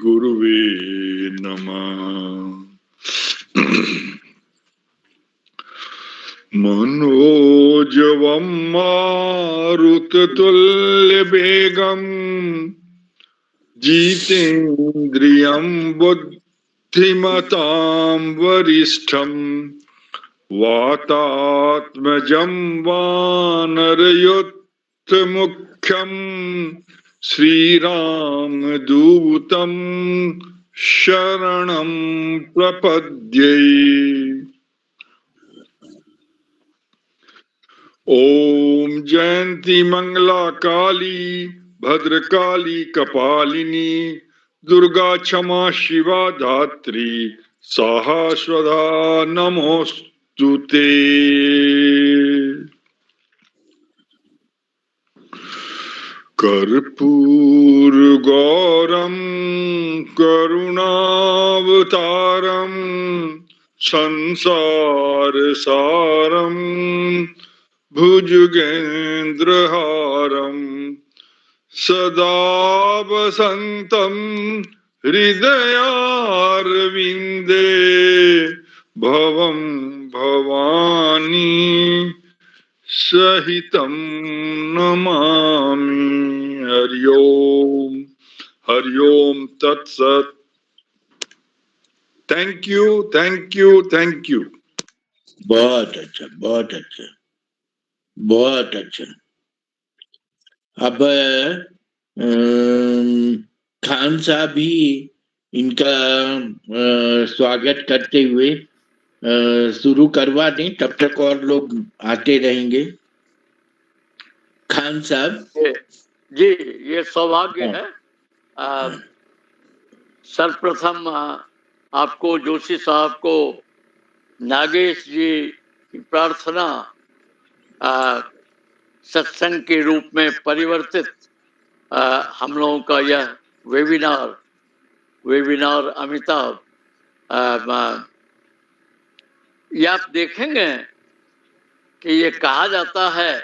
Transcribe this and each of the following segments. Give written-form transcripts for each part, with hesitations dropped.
गुरुवे नमः। मनोजवं मारुततुल्यवेगं जितेन्द्रियं बुद्धिमतां वरिष्ठं वातात्मजं वानरयुथमुख्यं श्रीरामदूतं शरणं प्रपद्ये। ओम जयंती मंगला काली भद्रकाली कपालिनी दुर्गा क्षमा शिवा धात्री स्वाहा स्वधा नमोस्तुते। कर्पूर गौरम करुणावतारम संसार सारम भुजगेन्द्रहारं सदा वसन्तं हृदयारविन्दे भवं भवानी सहितं नमामि। हरि ओम तत्सत। Thank you thank you thank you. बहुत अच्छा बहुत अच्छा बहुत अच्छा। अब खान साहब भी इनका स्वागत करते हुए शुरू करवा दें, तब तक और लोग आते रहेंगे। खान साहब जी, ये सौभाग्य है। सर्वप्रथम आपको, जोशी साहब को, नागेश जी की प्रार्थना सत्संग के रूप में परिवर्तित हम लोगों का यह वेबिनार अमिताभ, ये आप देखेंगे कि ये कहा जाता है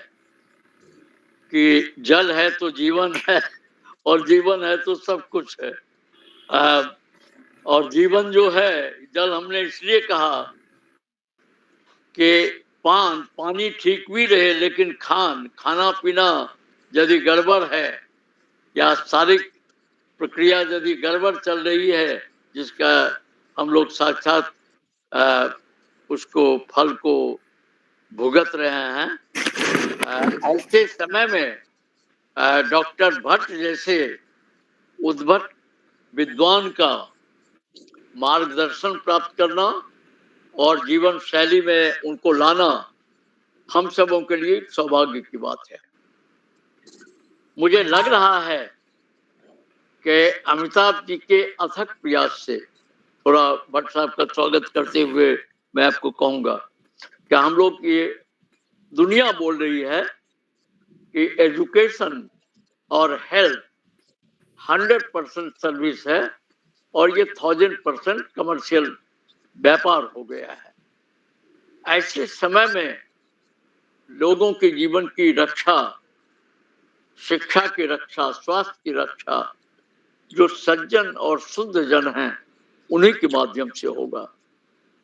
कि जल है तो जीवन है और जीवन है तो सब कुछ है। और जीवन जो है, जल हमने इसलिए कहा कि पानी ठीक भी रहे, लेकिन खाना पीना यदि गड़बड़ है या शारीरिक प्रक्रिया यदि गड़बड़ चल रही है, जिसका हम लोग साक्षात उसको फल को भुगत रहे हैं, ऐसे समय में डॉक्टर भट्ट जैसे उद्भट विद्वान का मार्गदर्शन प्राप्त करना और जीवन शैली में उनको लाना हम सबों के लिए सौभाग्य की बात है। मुझे लग रहा है कि अमिताभ जी के अथक प्रयास से, थोड़ा भट्ट साहब का स्वागत करते हुए मैं आपको कहूंगा कि हम लोग, ये दुनिया बोल रही है कि एजुकेशन और हेल्थ 100% सर्विस है और ये 1000% कमर्शियल व्यापार हो गया है। ऐसे समय में लोगों के जीवन की रक्षा, शिक्षा की रक्षा, स्वास्थ्य की रक्षा जो सज्जन और शुद्ध जन हैं उन्हीं के माध्यम से होगा।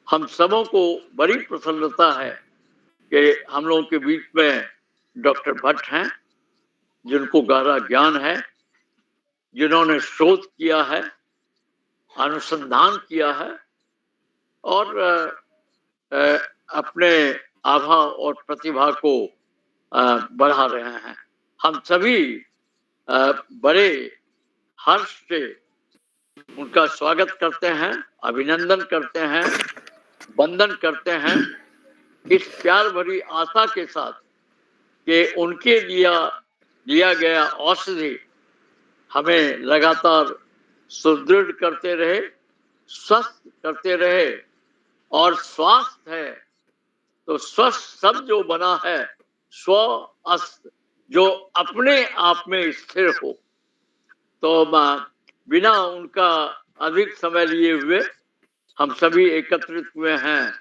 हम सबों को बड़ी प्रसन्नता है कि हम लोगों के बीच में डॉक्टर भट्ट हैं, जिनको गहरा ज्ञान है, जिन्होंने शोध किया है, अनुसंधान किया है और अपने आभा और प्रतिभा को बढ़ा रहे हैं। हम सभी बड़े हर्ष से उनका स्वागत करते हैं, अभिनंदन करते हैं, वंदन करते हैं, इस प्यार भरी आशा के साथ कि उनके दिया गया औषधि हमें लगातार सुदृढ़ करते रहे, स्वस्थ करते रहे। और स्वास्थ्य है तो स्वस्थ सब जो बना है स्व अस्त, जो अपने आप में स्थिर हो। तो बिना उनका अधिक समय लिए हुए हम सभी एकत्रित हुए हैं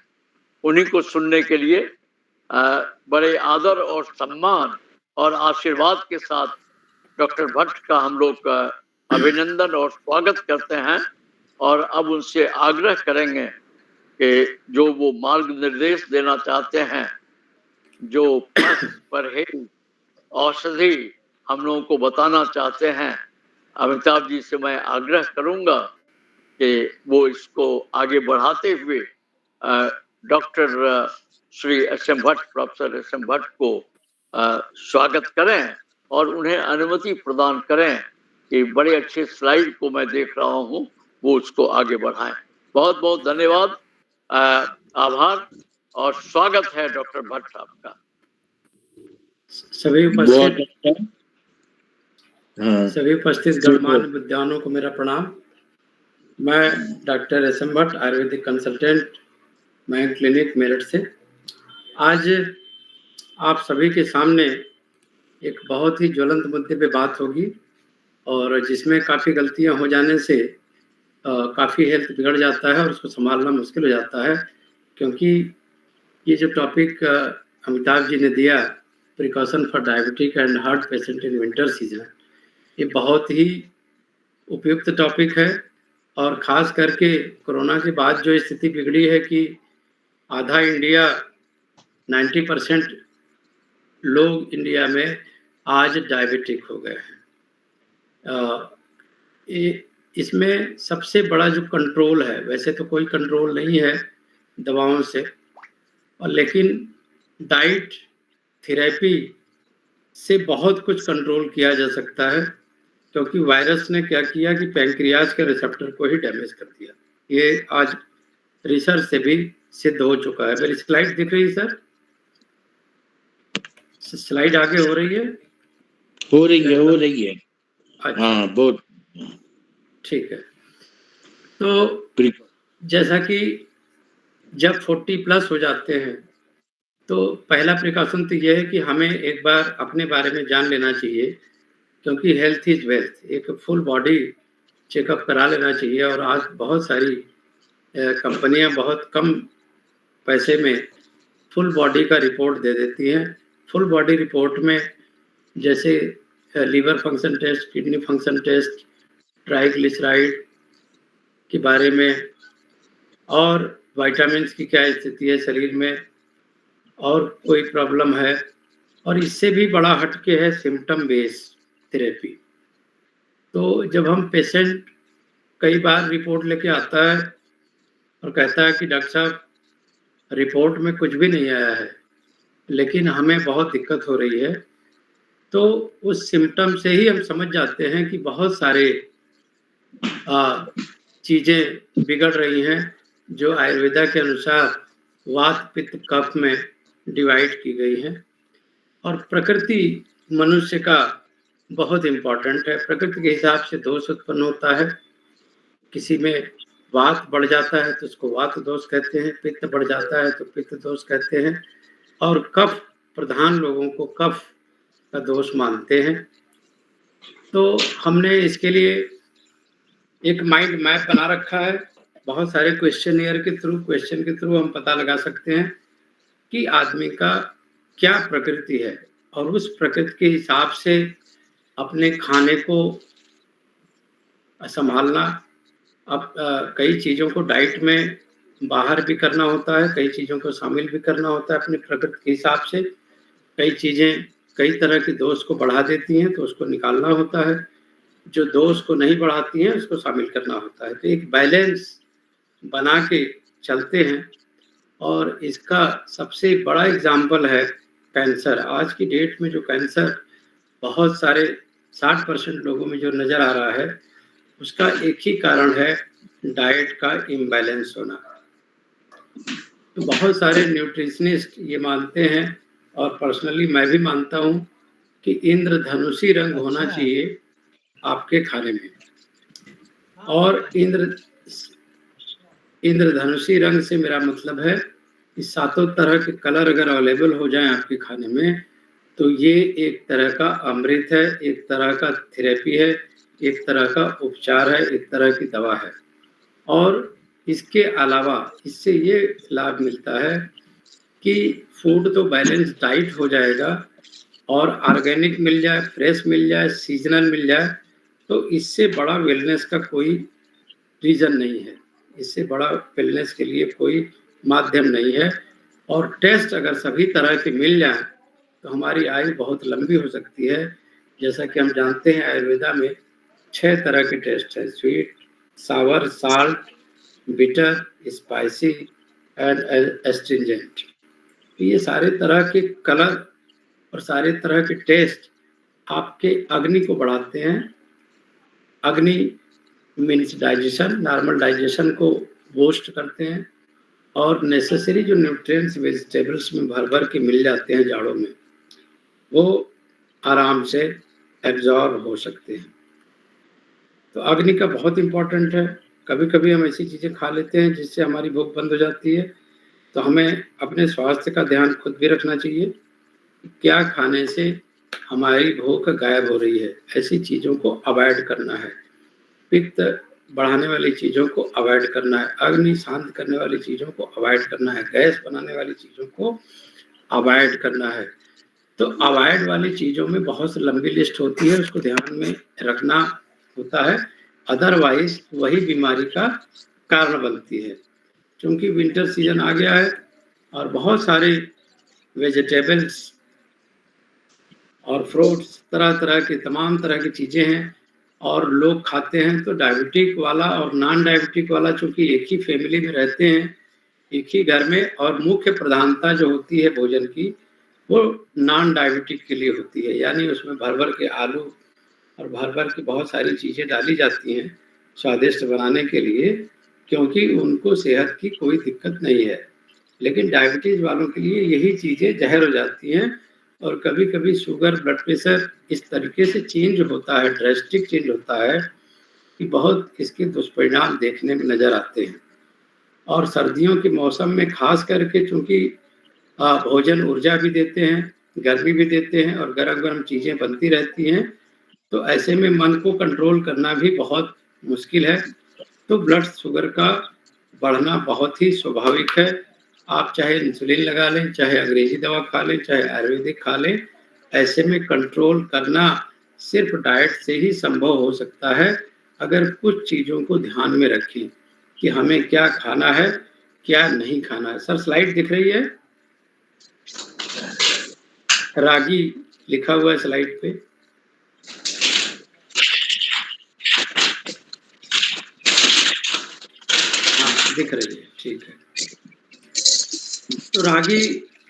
उन्हीं को सुनने के लिए। बड़े आदर और सम्मान और आशीर्वाद के साथ डॉक्टर भट्ट का हम लोग अभिनंदन और स्वागत करते हैं और अब उनसे आग्रह करेंगे कि जो वो मार्ग निर्देश देना चाहते हैं, जो परहेज औषधि हम लोगों को बताना चाहते हैं, अमिताभ जी से मैं आग्रह करूंगा कि वो इसको आगे बढ़ाते हुए doctor Shri SM. Bhatt, professor SM. Bhatt को स्वागत करें और उन्हें अनुमति प्रदान करें कि बड़े अच्छे स्लाइड को मैं देख रहा हूं, वो उसको आगे बढ़ाएं। बहुत बहुत धन्यवाद, आभार और स्वागत है डॉक्टर भट्ट आपका। सभी उपस्थित हाँ, सभी उपस्थित गणमान्य विद्वानों को मेरा प्रणाम। मैं doctor SM. Bhatt, Ayurvedic consultant, मैं क्लिनिक मेरठ से। आज आप सभी के सामने एक बहुत ही ज्वलंत मुद्दे पे बात होगी और जिसमें काफ़ी गलतियां हो जाने से काफ़ी हेल्थ बिगड़ जाता है और उसको संभालना मुश्किल हो जाता है, क्योंकि ये जो टॉपिक अमिताभ जी ने दिया, precaution for diabetic and heart patient in winter season, ये बहुत ही उपयुक्त टॉपिक है। और ख़ास करके कोरोना के बाद जो स्थिति बिगड़ी है कि आधा इंडिया 90% लोग इंडिया में आज डायबिटिक हो गए हैं। इसमें सबसे बड़ा जो कंट्रोल है, वैसे तो कोई कंट्रोल नहीं है दवाओं से, और लेकिन डाइट थेरेपी से बहुत कुछ कंट्रोल किया जा सकता है, क्योंकि वायरस ने क्या किया कि पैंक्रियाज के रिसेप्टर को ही डैमेज कर दिया। ये आज रिसर्च से भी सिद्ध हो चुका है। मेरी स्लाइड दिख रही है सर? स्लाइड आगे हो रही है? हो रही है। अच्छा, हाँ, बहुत ठीक है। तो जैसा कि जब 40 प्लस हो जाते हैं तो पहला प्रिकॉशन तो यह है कि हमें एक बार अपने बारे में जान लेना चाहिए, क्योंकि हेल्थ इज वेल्थ। एक फुल बॉडी चेकअप करा लेना चाहिए। और आज बहुत सारी कंपनियां बहुत कम पैसे में फुल बॉडी का रिपोर्ट दे देती हैं। फुल बॉडी रिपोर्ट में जैसे liver function test, kidney function test, triglyceride के बारे में, और विटामिन्स की क्या स्थिति है शरीर में, और कोई प्रॉब्लम है, और इससे भी बड़ा हटके है सिम्टम बेस्ड थेरेपी। तो जब हम पेशेंट कई बार रिपोर्ट लेके आता है और कहता है कि डॉक्टर साहब रिपोर्ट में कुछ भी नहीं आया है लेकिन हमें बहुत दिक्कत हो रही है, तो उस सिम्टम से ही हम समझ जाते हैं कि बहुत सारे चीज़ें बिगड़ रही हैं जो आयुर्वेदा के अनुसार वात पित्त कफ में डिवाइड की गई हैं। और प्रकृति मनुष्य का बहुत इम्पोर्टेंट है। प्रकृति के हिसाब से दोष उत्पन्न होता है। किसी में वात बढ़ जाता है तो उसको वात दोष कहते हैं, पित्त बढ़ जाता है तो पित्त दोष कहते हैं, और कफ प्रधान लोगों को कफ का दोष मानते हैं। तो हमने इसके लिए एक माइंड मैप बना रखा है। बहुत सारे क्वेश्चन के थ्रू हम पता लगा सकते हैं कि आदमी का क्या प्रकृति है, और उस प्रकृति के हिसाब से अपने खाने को संभालना। अब कई चीज़ों को डाइट में बाहर भी करना होता है, कई चीज़ों को शामिल भी करना होता है अपनी प्रकृति के हिसाब से। कई चीज़ें कई तरह के दोष को बढ़ा देती हैं तो उसको निकालना होता है, जो दोष को नहीं बढ़ाती हैं उसको शामिल करना होता है। तो एक बैलेंस बना के चलते हैं, और इसका सबसे बड़ा एग्जाम्पल है कैंसर। आज की डेट में जो कैंसर बहुत सारे 60% लोगों में जो नज़र आ रहा है, उसका एक ही कारण है डाइट का इम्बैलेंस होना। तो बहुत सारे न्यूट्रिशनिस्ट ये मानते हैं, और पर्सनली मैं भी मानता हूँ, कि इंद्रधनुषी रंग होना चाहिए आपके खाने में। और इंद्रधनुषी रंग से मेरा मतलब है कि 7 तरह के कलर अगर अवेलेबल हो जाएं आपके खाने में, तो ये एक तरह का अमृत है, एक तरह का थेरेपी है, एक तरह का उपचार है, एक तरह की दवा है। और इसके अलावा इससे ये लाभ मिलता है कि फूड तो बैलेंस डाइट हो जाएगा, और ऑर्गेनिक मिल जाए, फ्रेश मिल जाए, सीजनल मिल जाए, तो इससे बड़ा वेलनेस का कोई रीजन नहीं है, इससे बड़ा वेलनेस के लिए कोई माध्यम नहीं है। और टेस्ट अगर सभी तरह के मिल जाएं तो हमारी आयु बहुत लंबी हो सकती है। जैसा कि हम जानते हैं आयुर्वेदा में 6 तरह के टेस्ट है, sweet, sour, salt, bitter, spicy and astringent. ये सारे तरह के कलर और सारे तरह के टेस्ट आपके अग्नि को बढ़ाते हैं। अग्नि मीन्स डाइजेशन, नॉर्मल डाइजेशन को बूस्ट करते हैं और नेसेसरी जो न्यूट्रिएंट्स वेजिटेबल्स में भर भर के मिल जाते हैं जाड़ों में, वो आराम से एब्जॉर्ब हो सकते हैं। तो अग्नि का बहुत इम्पोर्टेंट है। कभी कभी हम ऐसी चीज़ें खा लेते हैं जिससे हमारी भूख बंद हो जाती है, तो हमें अपने स्वास्थ्य का ध्यान खुद भी रखना चाहिए। क्या खाने से हमारी भूख गायब हो रही है, ऐसी चीज़ों को अवॉइड करना है। पित्त बढ़ाने वाली चीज़ों को अवॉइड करना है, अग्नि शांत करने वाली चीज़ों को अवॉइड करना है, गैस बनाने वाली चीज़ों को अवॉइड करना है। तो अवॉइड वाली चीज़ों में बहुत सी लंबी लिस्ट होती है, उसको ध्यान में रखना होता है, अदरवाइज वही बीमारी का कारण बनती है। क्योंकि विंटर सीजन आ गया है और बहुत सारे वेजिटेबल्स और फ्रूट्स, तरह तरह के तमाम तरह की चीज़ें हैं और लोग खाते हैं। तो डायबिटिक वाला और नॉन डायबिटिक वाला चूँकि एक ही फैमिली में रहते हैं, एक ही घर में, और मुख्य प्रधानता जो होती है भोजन की वो नॉन डायबिटिक के लिए होती है, यानी उसमें भर भर के आलू और भर भर के बहुत सारी चीज़ें डाली जाती हैं स्वादिष्ट बनाने के लिए, क्योंकि उनको सेहत की कोई दिक्कत नहीं है। लेकिन डायबिटीज़ वालों के लिए यही चीज़ें जहर हो जाती हैं और कभी कभी शुगर, ब्लड प्रेशर इस तरीके से चेंज होता है, ड्रेस्टिक चेंज होता है कि बहुत इसके दुष्परिणाम देखने में नज़र आते हैं। और सर्दियों के मौसम में खास करके चूँकि भोजन ऊर्जा भी देते हैं, गर्मी भी देते हैं और गरम गरम चीज़ें बनती रहती हैं, तो ऐसे में मन को कंट्रोल करना भी बहुत मुश्किल है। तो ब्लड शुगर का बढ़ना बहुत ही स्वाभाविक है। आप चाहे इंसुलिन लगा लें, चाहे अंग्रेजी दवा खा लें, चाहे आयुर्वेदिक खा लें, ऐसे में कंट्रोल करना सिर्फ डाइट से ही संभव हो सकता है, अगर कुछ चीज़ों को ध्यान में रखें कि हमें क्या खाना है, क्या नहीं खाना है। सर स्लाइड दिख रही है? रागी लिखा हुआ है स्लाइड पे। हाँ दिख रही है, ठीक है। तो रागी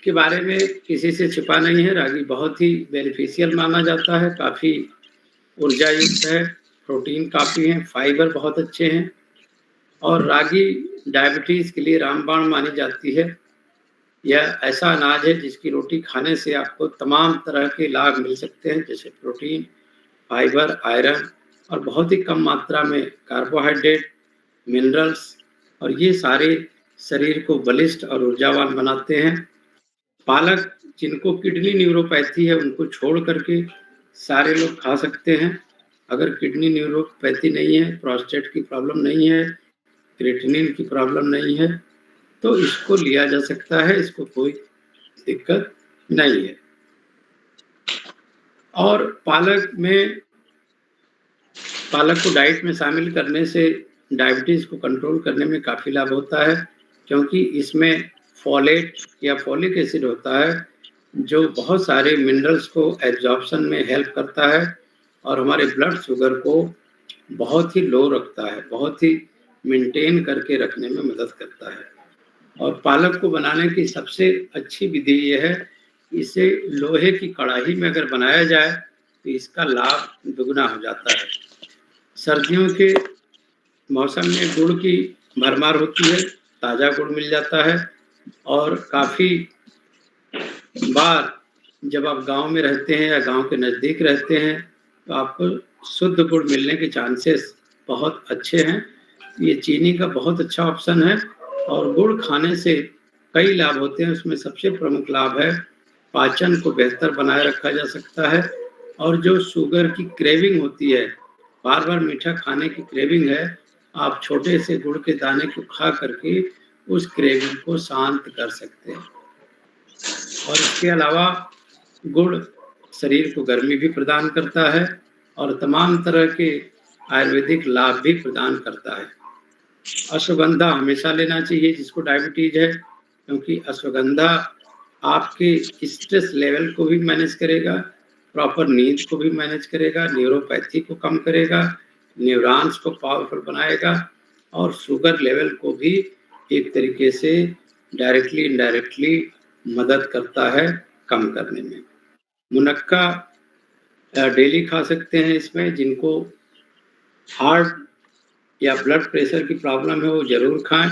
के बारे में किसी से छिपा नहीं है, रागी बहुत ही बेनिफिशियल माना जाता है, काफ़ी ऊर्जा युक्त है, प्रोटीन काफ़ी है, फाइबर बहुत अच्छे हैं और रागी डायबिटीज़ के लिए रामबाण मानी जाती है। यह ऐसा अनाज है जिसकी रोटी खाने से आपको तमाम तरह के लाभ मिल सकते हैं, जैसे प्रोटीन, फाइबर, आयरन और बहुत ही कम मात्रा में कार्बोहाइड्रेट, मिनरल्स, और ये सारे शरीर को बलिष्ठ और ऊर्जावान बनाते हैं। पालक, जिनको किडनी न्यूरोपैथी है, उनको छोड़ करके सारे लोग खा सकते हैं। अगर किडनी न्यूरोपैथी नहीं है, प्रोस्टेट की प्रॉब्लम नहीं है, क्रिएटिनिन की प्रॉब्लम नहीं है, तो इसको लिया जा सकता है, इसको कोई दिक्कत नहीं है। और पालक को डाइट में शामिल करने से डायबिटीज़ को कंट्रोल करने में काफ़ी लाभ होता है, क्योंकि इसमें फोलेट या फोलिक एसिड होता है जो बहुत सारे मिनरल्स को एब्जॉर्प्शन में हेल्प करता है और हमारे ब्लड शुगर को बहुत ही लो रखता है, बहुत ही मेंटेन करके रखने में मदद करता है। और पालक को बनाने की सबसे अच्छी विधि ये है, इसे लोहे की कढ़ाई में अगर बनाया जाए तो इसका लाभ दुगना हो जाता है। सर्दियों के मौसम में गुड़ की भरमार होती है, ताज़ा गुड़ मिल जाता है और काफ़ी बार जब आप गांव में रहते हैं या गांव के नज़दीक रहते हैं तो आपको शुद्ध गुड़ मिलने के चांसेस बहुत अच्छे हैं। ये चीनी का बहुत अच्छा ऑप्शन है और गुड़ खाने से कई लाभ होते हैं। उसमें सबसे प्रमुख लाभ है पाचन को बेहतर बनाए रखा जा सकता है और जो शुगर की क्रेविंग होती है, बार बार मीठा खाने की क्रेविंग है, आप छोटे से गुड़ के दाने को खा करके उस क्रेविंग को शांत कर सकते हैं। और इसके अलावा गुड़ शरीर को गर्मी भी प्रदान करता है और तमाम तरह के आयुर्वेदिक लाभ भी प्रदान करता है। अश्वगंधा हमेशा लेना चाहिए जिसको डायबिटीज है, क्योंकि अश्वगंधा आपके स्ट्रेस लेवल को भी मैनेज करेगा, प्रॉपर नींद को भी मैनेज करेगा, न्यूरोपैथी को कम करेगा, न्यूरॉन्स को पावरफुल बनाएगा और शुगर लेवल को भी एक तरीके से डायरेक्टली इनडायरेक्टली मदद करता है कम करने में। मुनक्का डेली खा सकते हैं। इसमें जिनको हार्ट या ब्लड प्रेशर की प्रॉब्लम है वो जरूर खाएं,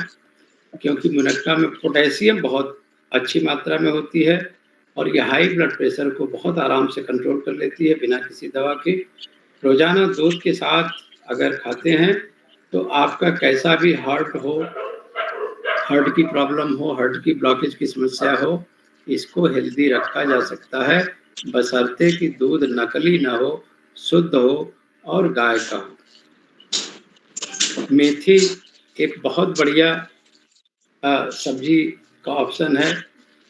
क्योंकि मुनक्का में पोटेशियम बहुत अच्छी मात्रा में होती है और ये हाई ब्लड प्रेशर को बहुत आराम से कंट्रोल कर लेती है बिना किसी दवा के। रोजाना दूध के साथ अगर खाते हैं तो आपका कैसा भी हार्ट हो, हार्ट की प्रॉब्लम हो, हार्ट की ब्लॉकेज की समस्या हो, इसको हेल्दी रखा जा सकता है, बशर्ते कि दूध नकली ना हो, शुद्ध हो और गाय का हो। मेथी एक बहुत बढ़िया सब्जी का ऑप्शन है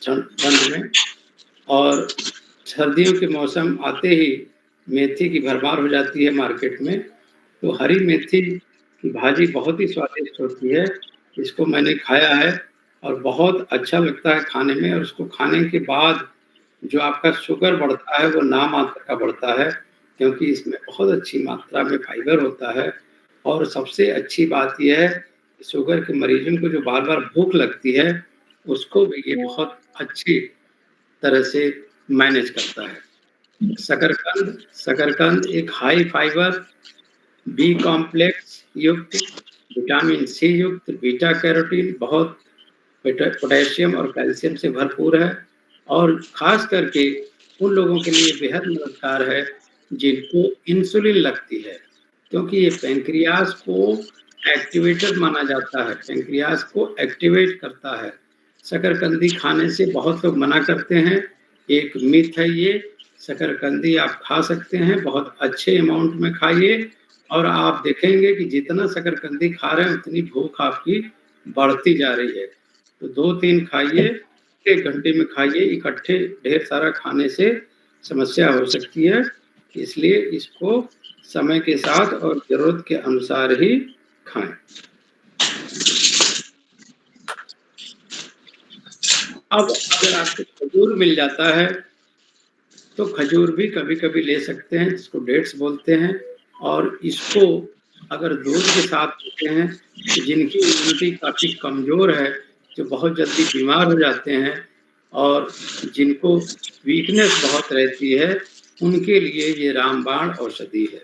ठंड में, और सर्दियों के मौसम आते ही मेथी की भरमार हो जाती है मार्केट में। तो हरी मेथी की भाजी बहुत ही स्वादिष्ट होती है, इसको मैंने खाया है और बहुत अच्छा लगता है खाने में। और उसको खाने के बाद जो आपका शुगर बढ़ता है वो नामात्र का बढ़ता है, क्योंकि इसमें बहुत अच्छी मात्रा में फाइबर होता है। और सबसे अच्छी बात यह है कि शुगर के मरीजों को जो बार बार भूख लगती है उसको भी ये बहुत अच्छी तरह से मैनेज करता है। शकरकंद एक हाई फाइबर, बी कॉम्प्लेक्स युक्त, विटामिन सी युक्त, बीटा कैरोटीन, बहुत पोटेशियम और कैल्शियम से भरपूर है और खास करके उन लोगों के लिए बेहद मददगार है जिनको इंसुलिन लगती है, क्योंकि ये पेंक्रियाज को एक्टिवेटर माना जाता है, पेंक्रियाज को एक्टिवेट करता है। शकरकंदी खाने से बहुत लोग मना करते हैं, एक मिथ है ये। शकरकंदी आप खा सकते हैं, बहुत अच्छे अमाउंट में खाइए और आप देखेंगे कि जितना शकरकंदी खा रहे हैं उतनी भूख आपकी बढ़ती जा रही है। तो 2-3 खाइए, 1 घंटे में खाइए, इकट्ठे ढेर सारा खाने से समस्या हो सकती है, इसलिए इसको समय के साथ और जरूरत के अनुसार ही खाएं। अब अगर आपको खजूर मिल जाता है तो खजूर भी कभी कभी ले सकते हैं, जिसको डेट्स बोलते हैं, और इसको अगर दूध के साथ पीते हैं तो जिनकी इम्यूनिटी काफ़ी कमज़ोर है, जो बहुत जल्दी बीमार हो जाते हैं और जिनको वीकनेस बहुत रहती है, उनके लिए ये रामबाण औषधि है।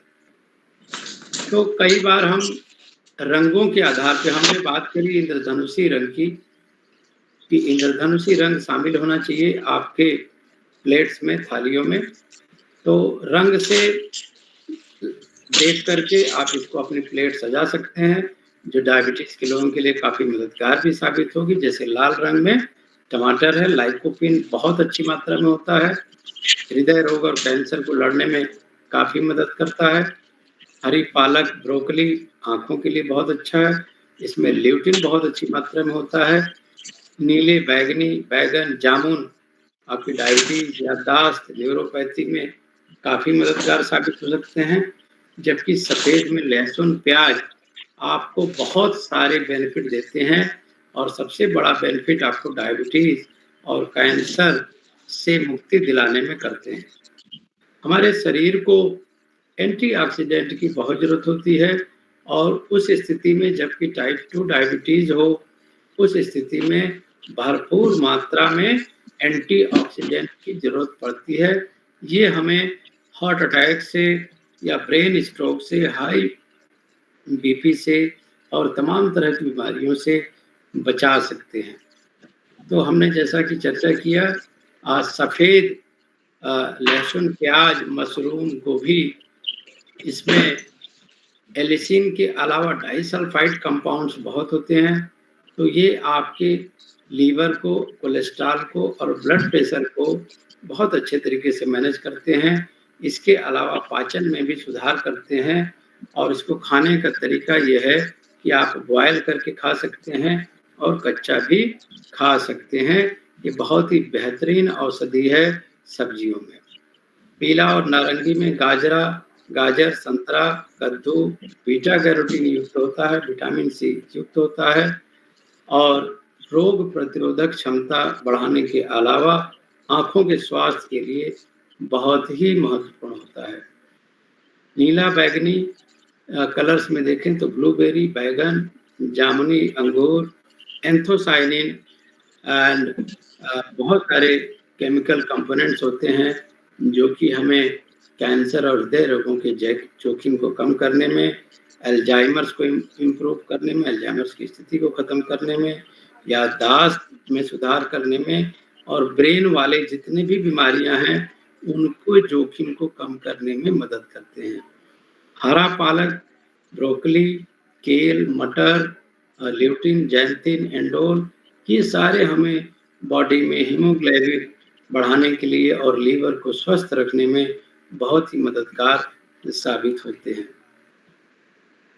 तो कई बार हम रंगों के आधार पे, हमने बात करी इंद्रधनुषी रंग की, कि इंद्रधनुषी रंग शामिल होना चाहिए आपके प्लेट्स में, थालियों में। तो रंग से देख करके आप इसको अपनी प्लेट सजा सकते हैं, जो डायबिटीज के लोगों के लिए काफ़ी मददगार भी साबित होगी। जैसे लाल रंग में टमाटर है, लाइकोपिन बहुत अच्छी मात्रा में होता है, हृदय रोग और कैंसर को लड़ने में काफ़ी मदद करता है। हरी पालक, ब्रोकली आँखों के लिए बहुत अच्छा है, इसमें ल्यूटिन बहुत अच्छी मात्रा में होता है। नीले बैगनी बैगन, जामुन आपकी डायबिटीज, याददाश्त, न्यूरोपैथी में काफ़ी मददगार साबित हो सकते हैं। जबकि सफ़ेद में लहसुन, प्याज आपको बहुत सारे बेनिफिट देते हैं और सबसे बड़ा बेनिफिट आपको डायबिटीज और कैंसर से मुक्ति दिलाने में करते हैं। हमारे शरीर को एंटीऑक्सीडेंट की बहुत ज़रूरत होती है, और उस स्थिति में जबकि टाइप 2 डायबिटीज़ हो, उस स्थिति में भरपूर मात्रा में एंटीऑक्सीडेंट की ज़रूरत पड़ती है। ये हमें हार्ट अटैक से या ब्रेन स्ट्रोक से, हाई बीपी से और तमाम तरह की बीमारियों से बचा सकते हैं। तो हमने जैसा कि चर्चा किया, आज सफ़ेद लहसुन, प्याज, मशरूम, गोभी, इसमें एलिसिन के अलावा डाइसल्फाइड कंपाउंड्स बहुत होते हैं, तो ये आपके लीवर को, कोलेस्ट्रॉल को और ब्लड प्रेशर को बहुत अच्छे तरीके से मैनेज करते हैं। इसके अलावा पाचन में भी सुधार करते हैं, और इसको खाने का तरीका ये है कि आप बॉयल करके खा सकते हैं और कच्चा भी खा सकते हैं। ये बहुत ही बेहतरीन औषधि है सब्जियों में। पीला और नारंगी में गाजरा, गाजर, संतरा, कद्दू बीटा कैरोटीन युक्त होता है, विटामिन सी युक्त होता है और रोग प्रतिरोधक क्षमता बढ़ाने के अलावा आंखों के स्वास्थ्य के लिए बहुत ही महत्वपूर्ण होता है। नीला बैगनी कलर्स में देखें तो ब्लूबेरी, बैगन, जामुनी, अंगूर, एंथोसाइनिन एंड बहुत सारे केमिकल कंपोनेंट्स होते हैं जो कि हमें कैंसर और हृदय रोगों के जोखिम को कम करने में, अल्जाइमर्स को इम्प्रूव करने में, अल्जाइमर्स की स्थिति को खत्म करने में, याददाश्त में सुधार करने में और ब्रेन वाले जितने भी बीमारियां हैं उनको जोखिम को कम करने में मदद करते हैं। हरा पालक, ब्रोकली, केल, मटर, ल्यूटिन, जैंथिन, एंडोल, ये सारे हमें बॉडी में हीमोग्लोबिन बढ़ाने के लिए और लीवर को स्वस्थ रखने में बहुत ही मददगार साबित होते हैं।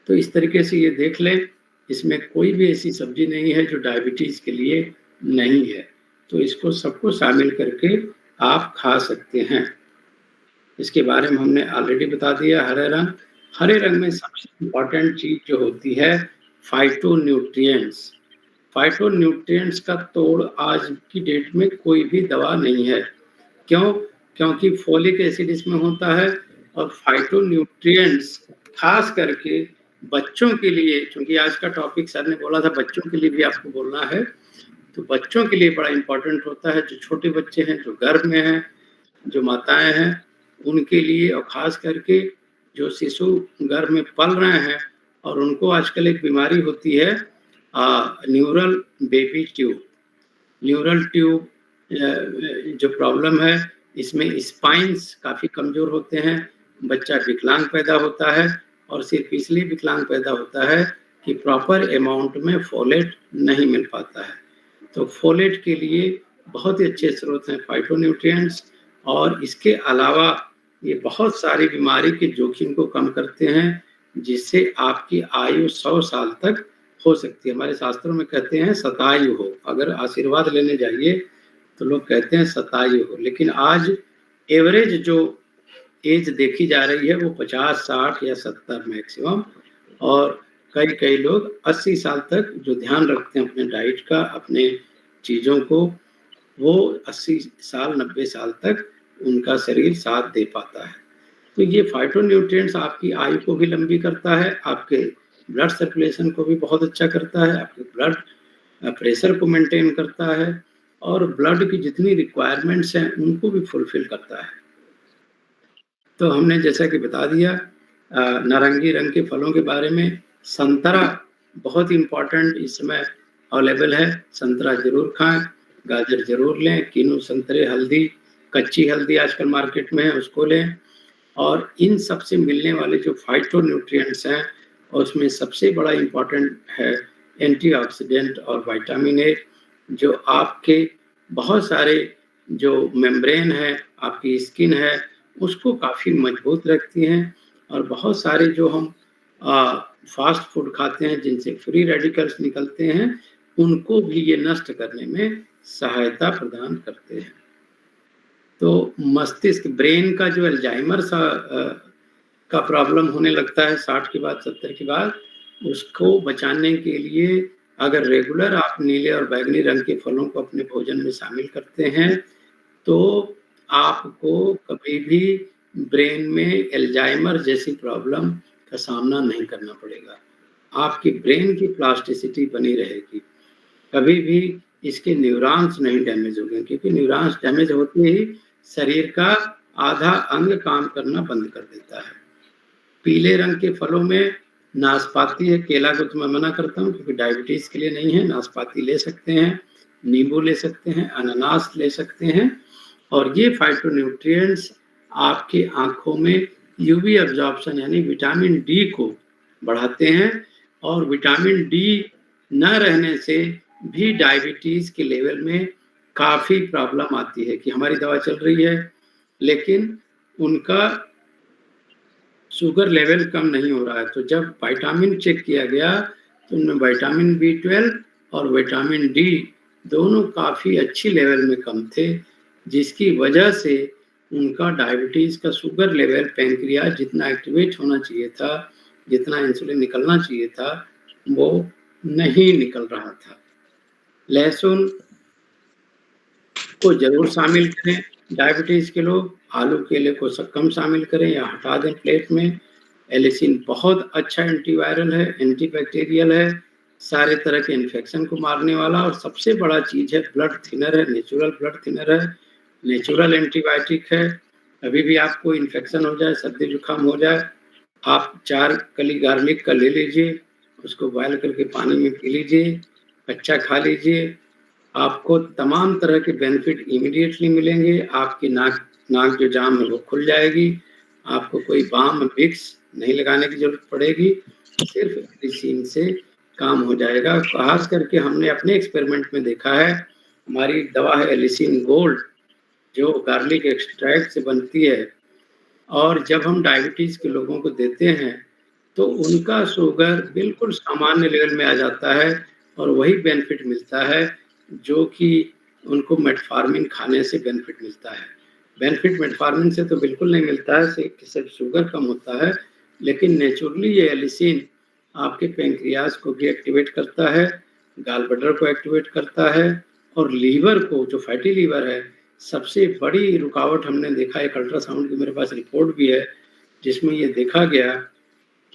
तो इस तरीके से ये देख लें, इसमें कोई भी ऐसी सब्जी नहीं है जो डायबिटीज के लिए नहीं है, तो इसको सबको शामिल करके आप खा सकते हैं। इसके बारे में हमने ऑलरेडी बता दिया। हरे रंग में सबसे इम्पोर्टेंट चीज जो होती है फाइटोन्यूट्रिएंट्स। फाइटोन्यूट्रिएंट्स का तोड़ आज की डेट में कोई भी दवा नहीं है। क्यों? क्योंकि फोलिक एसिड इसमें होता है और फाइटोन्यूट्रिएंट्स खास करके बच्चों के लिए, क्योंकि आज का टॉपिक सर ने बोला था बच्चों के लिए भी आपको बोलना है, तो बच्चों के लिए बड़ा इम्पोर्टेंट होता है। जो छोटे बच्चे हैं, जो गर्भ में हैं, जो माताएं हैं, उनके लिए और खास करके जो शिशु गर्भ में पल रहे हैं और उनको आजकल एक बीमारी होती है neural baby tube. Neural tube जो प्रॉब्लम है, इसमें स्पाइंस काफ़ी कमज़ोर होते हैं, बच्चा विकलांग पैदा होता है और सिर्फ इसलिए विकलांग पैदा होता है कि प्रॉपर अमाउंट में फोलेट नहीं मिल पाता है। तो फोलेट के लिए बहुत ही अच्छे स्रोत हैं फाइटोन्यूट्रिएंट्स, और इसके अलावा ये बहुत सारी बीमारी के जोखिम को कम करते हैं, जिससे आपकी आयु 100 साल तक हो सकती है। हमारे शास्त्रों में कहते हैं शतायु हो। अगर आशीर्वाद लेने जाइए तो लोग कहते हैं शतायु हो, लेकिन आज एवरेज जो एज देखी जा रही है वो 50, 60 या 70 मैक्सिमम, और कई लोग 80 साल तक जो ध्यान रखते हैं अपने डाइट का, अपने चीज़ों को, वो 80 साल 90 साल तक उनका शरीर साथ दे पाता है। तो ये फाइटोन्यूट्रिएंट्स आपकी आयु को भी लंबी करता है, आपके ब्लड सर्कुलेशन को भी बहुत अच्छा करता है, आपके ब्लड प्रेशर को मेंटेन करता है और ब्लड की जितनी रिक्वायरमेंट्स हैं उनको भी फुलफिल करता है। तो हमने जैसा कि बता दिया नारंगी रंग के फलों के बारे में। संतरा बहुत इम्पॉर्टेंट इस समय अवेलेबल है, संतरा जरूर खाएं, गाजर जरूर लें, किन्नू संतरे, हल्दी, कच्ची हल्दी आजकल मार्केट में है उसको लें। और इन सब से मिलने वाले जो फाइटोन्यूट्रिएंट्स हैं और उसमें सबसे बड़ा इम्पॉर्टेंट है एंटीऑक्सीडेंट और विटामिन ए, जो आपके बहुत सारे जो मेम्ब्रेन है, आपकी स्किन है, उसको काफ़ी मजबूत रखती हैं। और बहुत सारे जो हम फास्ट फूड खाते हैं जिनसे फ्री रेडिकल्स निकलते हैं, उनको भी ये नष्ट करने में सहायता प्रदान करते हैं। तो मस्तिष्क, ब्रेन का जो अल्जाइमर का प्रॉब्लम होने लगता है 60 के बाद, 70 के बाद, उसको बचाने के लिए अगर रेगुलर आप नीले और बैगनी रंग के फलों को अपने भोजन में शामिल करते हैं तो आपको कभी भी ब्रेन में अल्जाइमर जैसी प्रॉब्लम का सामना नहीं करना पड़ेगा। आपकी ब्रेन की प्लास्टिसिटी बनी रहेगी, कभी भी इसके न्यूरॉन्स नहीं डैमेज होंगे, क्योंकि न्यूरॉन्स डैमेज होते ही शरीर का आधा अंग काम करना बंद कर देता है। पीले रंग के फलों में नाशपाती है, केला को तो मैं मना करता हूँ क्योंकि डायबिटीज के लिए नहीं है। नाशपाती ले सकते हैं, नींबू ले सकते हैं, अनानास ले सकते हैं, और ये फाइटोन्यूट्रिएंट्स आपके आंखों में यूवी एब्जॉर्प्शन यानी विटामिन डी को बढ़ाते हैं। और विटामिन डी न रहने से भी डायबिटीज के लेवल में काफ़ी प्रॉब्लम आती है कि हमारी दवा चल रही है लेकिन उनका शुगर लेवल कम नहीं हो रहा है। तो जब विटामिन चेक किया गया तो उनमें विटामिन B12 और विटामिन डी दोनों काफ़ी अच्छी लेवल में कम थे, जिसकी वजह से उनका डायबिटीज का शुगर लेवल पैंक्रियाज जितना एक्टिवेट होना चाहिए था, जितना इंसुलिन निकलना चाहिए था, वो नहीं निकल रहा था। लहसुन को जरूर शामिल करें डायबिटीज के लोग, आलू केले को कम शामिल करें या हटा दें प्लेट में। एलिसिन बहुत अच्छा एंटीवायरल है, एंटीबैक्टीरियल है, सारे तरह के इन्फेक्शन को मारने वाला, और सबसे बड़ा चीज है ब्लड थिनर है, नेचुरल ब्लड थिनर है, नेचुरल एंटीबायोटिक है। अभी भी आपको इन्फेक्शन हो जाए, सर्दी जुकाम हो जाए, आप 4 कली गार्लिक का ले लीजिए, उसको बॉयल करके पानी में पी लीजिए, कच्चा खा लीजिए, आपको तमाम तरह के बेनिफिट इमीडिएटली मिलेंगे। आपकी नाक जो जाम है वो खुल जाएगी, आपको कोई बाम विक्स नहीं लगाने की जरूरत पड़ेगी, सिर्फ एलिसिन से काम हो जाएगा। खास करके हमने अपने एक्सपेरिमेंट में देखा है, हमारी दवा है एलिसिन गोल्ड जो गार्लिक एक्सट्रैक्ट से बनती है, और जब हम डायबिटीज के लोगों को देते हैं तो उनका शुगर बिल्कुल सामान्य लेवल में आ जाता है, और वही बेनिफिट मिलता है जो कि उनको मेटफॉर्मिन खाने से बेनिफिट मिलता है। बेनिफिट मेटफॉर्मिन से तो बिल्कुल नहीं मिलता है, सिर्फ शुगर कम होता है, लेकिन नेचुरली ये एलिसिन आपके पैंक्रियाज को भी एक्टिवेट करता है, गाल ब्लैडर को एक्टिवेट करता है, और लीवर को, जो फैटी लीवर है, सबसे बड़ी रुकावट हमने देखा, एक अल्ट्रासाउंड की मेरे पास रिपोर्ट भी है जिसमें ये देखा गया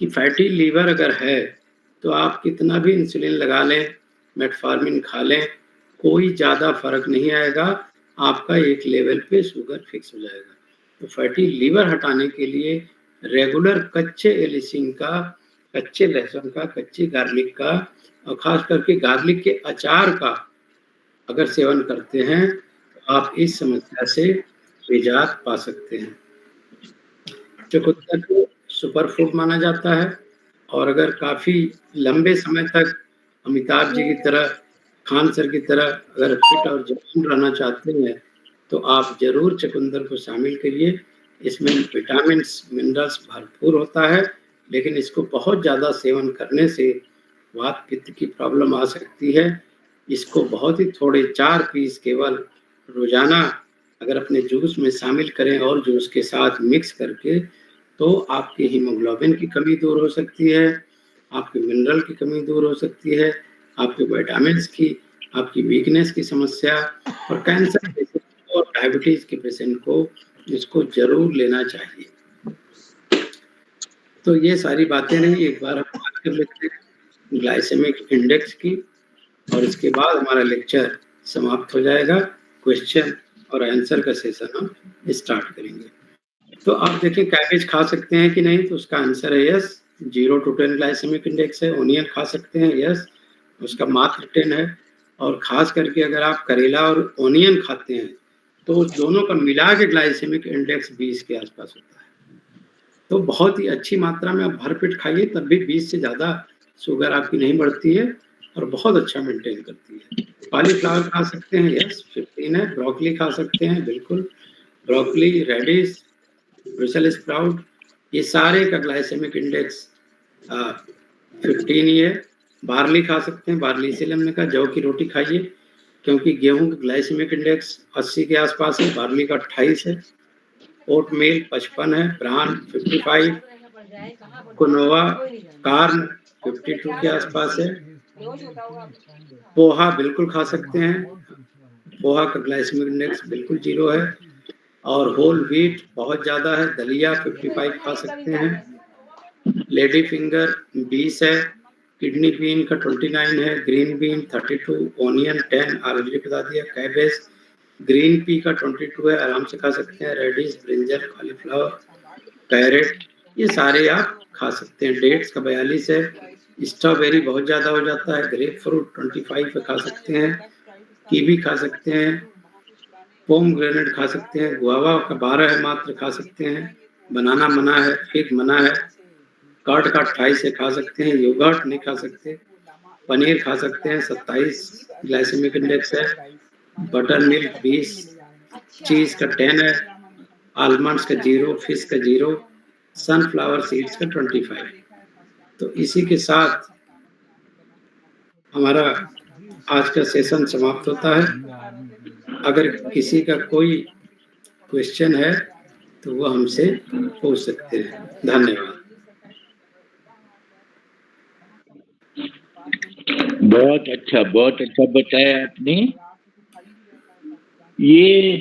कि फैटी लीवर अगर है तो आप कितना भी इंसुलिन लगा लें, मेटफॉर्मिन खा लें, कोई ज़्यादा फर्क नहीं आएगा, आपका एक लेवल पे शुगर फिक्स हो जाएगा। तो फैटी लीवर हटाने के लिए रेगुलर कच्चे एलिसिन का, कच्चे लहसुन का, कच्चे गार्लिक का, और खास करके गार्लिक के अचार का अगर सेवन करते हैं तो आप इस समस्या से निजात पा सकते हैं। चुकंदर को सुपर फूड माना जाता है, और अगर काफ़ी लंबे समय तक अमिताभ जी की तरह, खान सर की तरह अगर फिट और जवान रहना चाहते हैं तो आप जरूर चुकंदर को शामिल करिए। इसमें विटामिन मिनरल्स भरपूर होता है, लेकिन इसको बहुत ज़्यादा सेवन करने से वात पित्त की प्रॉब्लम आ सकती है। इसको बहुत ही थोड़े 4 पीस केवल रोजाना अगर अपने जूस में शामिल करें और जूस के साथ मिक्स करके, तो आपकी हीमोग्लोबिन की कमी दूर हो सकती है, आपके मिनरल की कमी दूर हो सकती है, आपके विटामिन्स की, आपकी वीकनेस की समस्या, और कैंसर पेशेंट और डायबिटीज के पेशेंट को इसको जरूर लेना चाहिए। तो ये सारी बातें रही, एक बार हम बात कर लेते हैं ग्लाइसेमिक इंडेक्स की, और इसके बाद हमारा लेक्चर समाप्त हो जाएगा। क्वेश्चन और आंसर का सेशन हम स्टार्ट करेंगे। तो आप देखें कैबेज खा सकते हैं कि नहीं, तो उसका आंसर है यस, 0 to 10 ग्लाइसेमिक इंडेक्स है। ओनियन खा सकते हैं, यस, उसका मात्र 10 है। और खास करके अगर आप करेला और ओनियन खाते हैं तो दोनों का मिला के ग्लाइसेमिक इंडेक्स 20 के आसपास होता है। तो बहुत ही अच्छी मात्रा में आप भरपेट खाइए, तब भी 20 से ज़्यादा शुगर आपकी नहीं बढ़ती है, और बहुत अच्छा मेंटेन करती है। कॉलीफ्लावर खा सकते हैं, यस, 15 है। ब्रोकली खा सकते हैं, बिल्कुल, ब्रोकली, रेडिश, ब्रसेल स्प्राउट, ये सारे का ग्लाइसेमिक इंडेक्स 15 ही है। बार्ली खा सकते हैं, बार्ली इसीलिए हमने कहा जौ की रोटी खाइए, क्योंकि गेहूं का ग्लाइसेमिक इंडेक्स 80 के आसपास है, बार्ली का 28 है। ओट मिल 55 है, ब्रान 55, कुनोवा, कार्न 52 के आसपास है। पोहा बिल्कुल खा सकते हैं, पोहा का ग्लाइसेमिक इंडेक्स बिल्कुल 0 है। और होल व्हीट बहुत ज़्यादा है, दलिया 55 खा सकते हैं। लेडी फिंगर 20 है, किडनी बीन का 29 है, ग्रीन बीन 32, ओनियन 10, ऑलरेडी बता दिया। कैबेज, ग्रीन पी का 22 है, आराम से खा सकते हैं। रेडिश, ब्रिंजल, कॉलीफ्लावर, कैरेट, ये सारे आप खा सकते हैं। डेट्स का 42 है। स्ट्रॉबेरी बहुत ज़्यादा हो जाता है। ग्रेप फ्रूट 25 पे खा सकते हैं। कीवी खा सकते हैं, पोमग्रेनेट खा सकते हैं, गुआवा का 12 है मात्र, खा सकते हैं। बनाना मना है, फिग मना है। कर्ड का 28 से खा सकते हैं। योगर्ट नहीं खा सकते। पनीर खा सकते हैं, 27 ग्लाइसेमिक इंडेक्स है। बटर मिल्क 20, चीज का 10 है, आलमंड्स का 0, फिश का 0, सनफ्लावर सीड्स का 25। तो इसी के साथ हमारा आज का सेशन समाप्त होता है। अगर किसी का कोई क्वेश्चन है तो वो हमसे पूछ सकते हैं। धन्यवाद। बहुत अच्छा बताया आपने। ये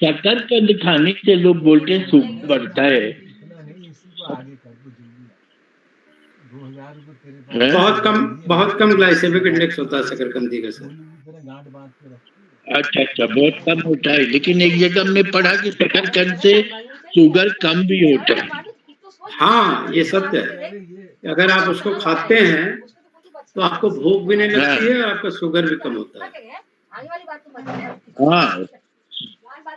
शकरकंद खाने से लोग बोलते हैं शुगर बढ़ता है। बहुत कम ग्लाइसेमिक इंडेक्स होता है शकरकंदी का सर। अच्छा, बहुत कम होता है, लेकिन एक जगह हमने पढ़ा कि शकरकंद से शुगर कम भी होता है। हाँ, ये सत्य है। अगर आप उसको खाते हैं तो आपको भूख भी नहीं लगती है और आपका शुगर भी कम होता है। हाँ,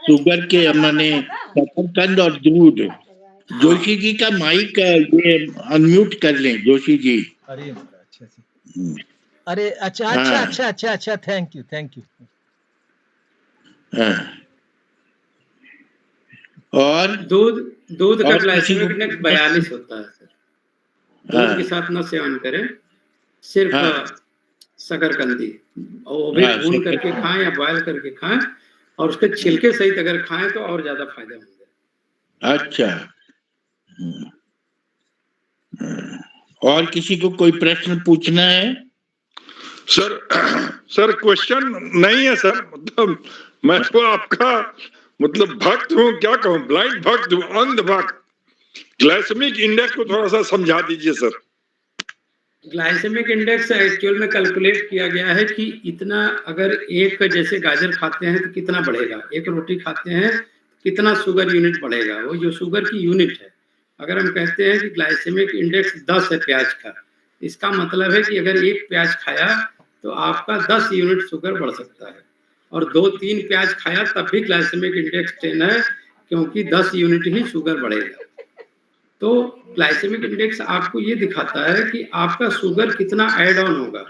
शुगर के मैंने शकरकंद और दूध। जोशी जी का माइक ये अनम्यूट कर लें, जोशी जी। अरे अच्छा, थैंक यू। और दूध का ग्लाइसेमिक इंडेक्स 42 होता है सर। दूध के साथ न सेवन करें, सिर्फ शकरकंदी, और वो भी भून करके खाएं या बॉयल करके खाएं, और उसके छिलके सहित अगर खाएं तो और ज्यादा फायदेमंद है। अच्छा, और किसी को कोई प्रश्न पूछना है? सर क्वेश्चन नहीं है सर, मतलब मैं तो आपका मतलब भक्त हूँ, क्या कहूँ, ब्लाइंड भक्त हूँ, अंध भक्त। ग्लाइसेमिक इंडेक्स को थोड़ा सा समझा दीजिए सर। ग्लाइसेमिक इंडेक्स एक्चुअल में कैलकुलेट किया गया है कि इतना, अगर एक जैसे गाजर खाते हैं तो कितना बढ़ेगा, एक रोटी खाते हैं कितना शुगर यूनिट बढ़ेगा, वो जो शुगर की यूनिट है। अगर हम कहते हैं कि ग्लाइसेमिक इंडेक्स 10 है प्याज का, इसका मतलब है कि अगर एक प्याज खाया तो आपका 10 यूनिट शुगर बढ़ सकता है, और 2-3 प्याज खाया तब भी ग्लाइसेमिक इंडेक्स 10 है, क्योंकि 10 यूनिट ही शुगर बढ़ेगा। तो ग्लाइसेमिक इंडेक्स आपको ये दिखाता है कि आपका शुगर कितना ऐड ऑन होगा।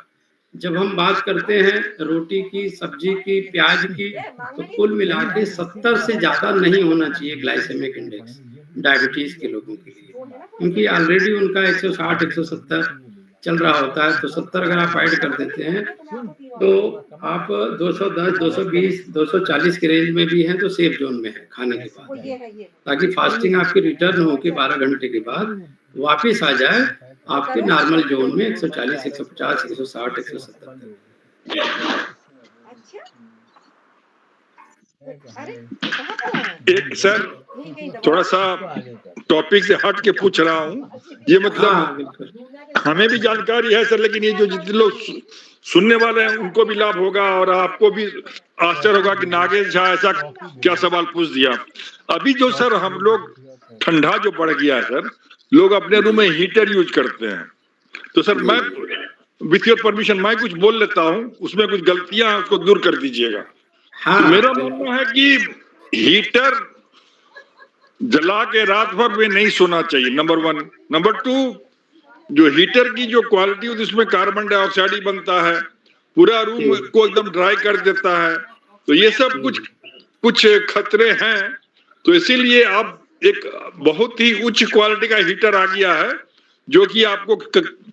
जब हम बात करते हैं रोटी की, सब्जी की, प्याज की, तो कुल मिला के 70 से ज्यादा नहीं होना चाहिए ग्लाइसेमिक इंडेक्स डायबिटीज के लोगों के लिए, क्योंकि ऑलरेडी उनका 160-170 चल रहा होता है। तो 70 अगर आप ऐड कर देते हैं तो आप 210, 220, 240 के रेंज में भी हैं तो सेफ जोन में है खाने के बाद, ताकि फास्टिंग आपकी रिटर्न हो के 12 घंटे के बाद वापस आ जाए आपके नॉर्मल जोन में 140, 150, 160, 170। एक सर थोड़ा सा टॉपिक से हट के पूछ रहा हूँ, ये मतलब हमें भी जानकारी है सर, लेकिन ये जो जितने लोग सुनने वाले हैं उनको भी लाभ होगा और आपको भी आश्चर्य होगा कि नागेश झा ऐसा क्या सवाल पूछ दिया। अभी जो सर हम लोग ठंडा जो बढ़ गया है सर, लोग अपने रूम में हीटर यूज करते हैं, तो सर मैं विथ योर परमिशन मैं कुछ बोल लेता हूँ, उसमें कुछ गलतियां हैं उसको दूर कर दीजिएगा। हाँ, तो मेरा मानना है कि हीटर जला के रात भर में नहीं सोना चाहिए, नंबर 1। नंबर 2, जो हीटर की जो क्वालिटी होती है उसमें कार्बन डाइऑक्साइड ही बनता है, पूरा रूम को एकदम ड्राई कर देता है। तो ये सब कुछ खतरे हैं, तो इसीलिए अब एक बहुत ही उच्च क्वालिटी का हीटर आ गया है जो कि आपको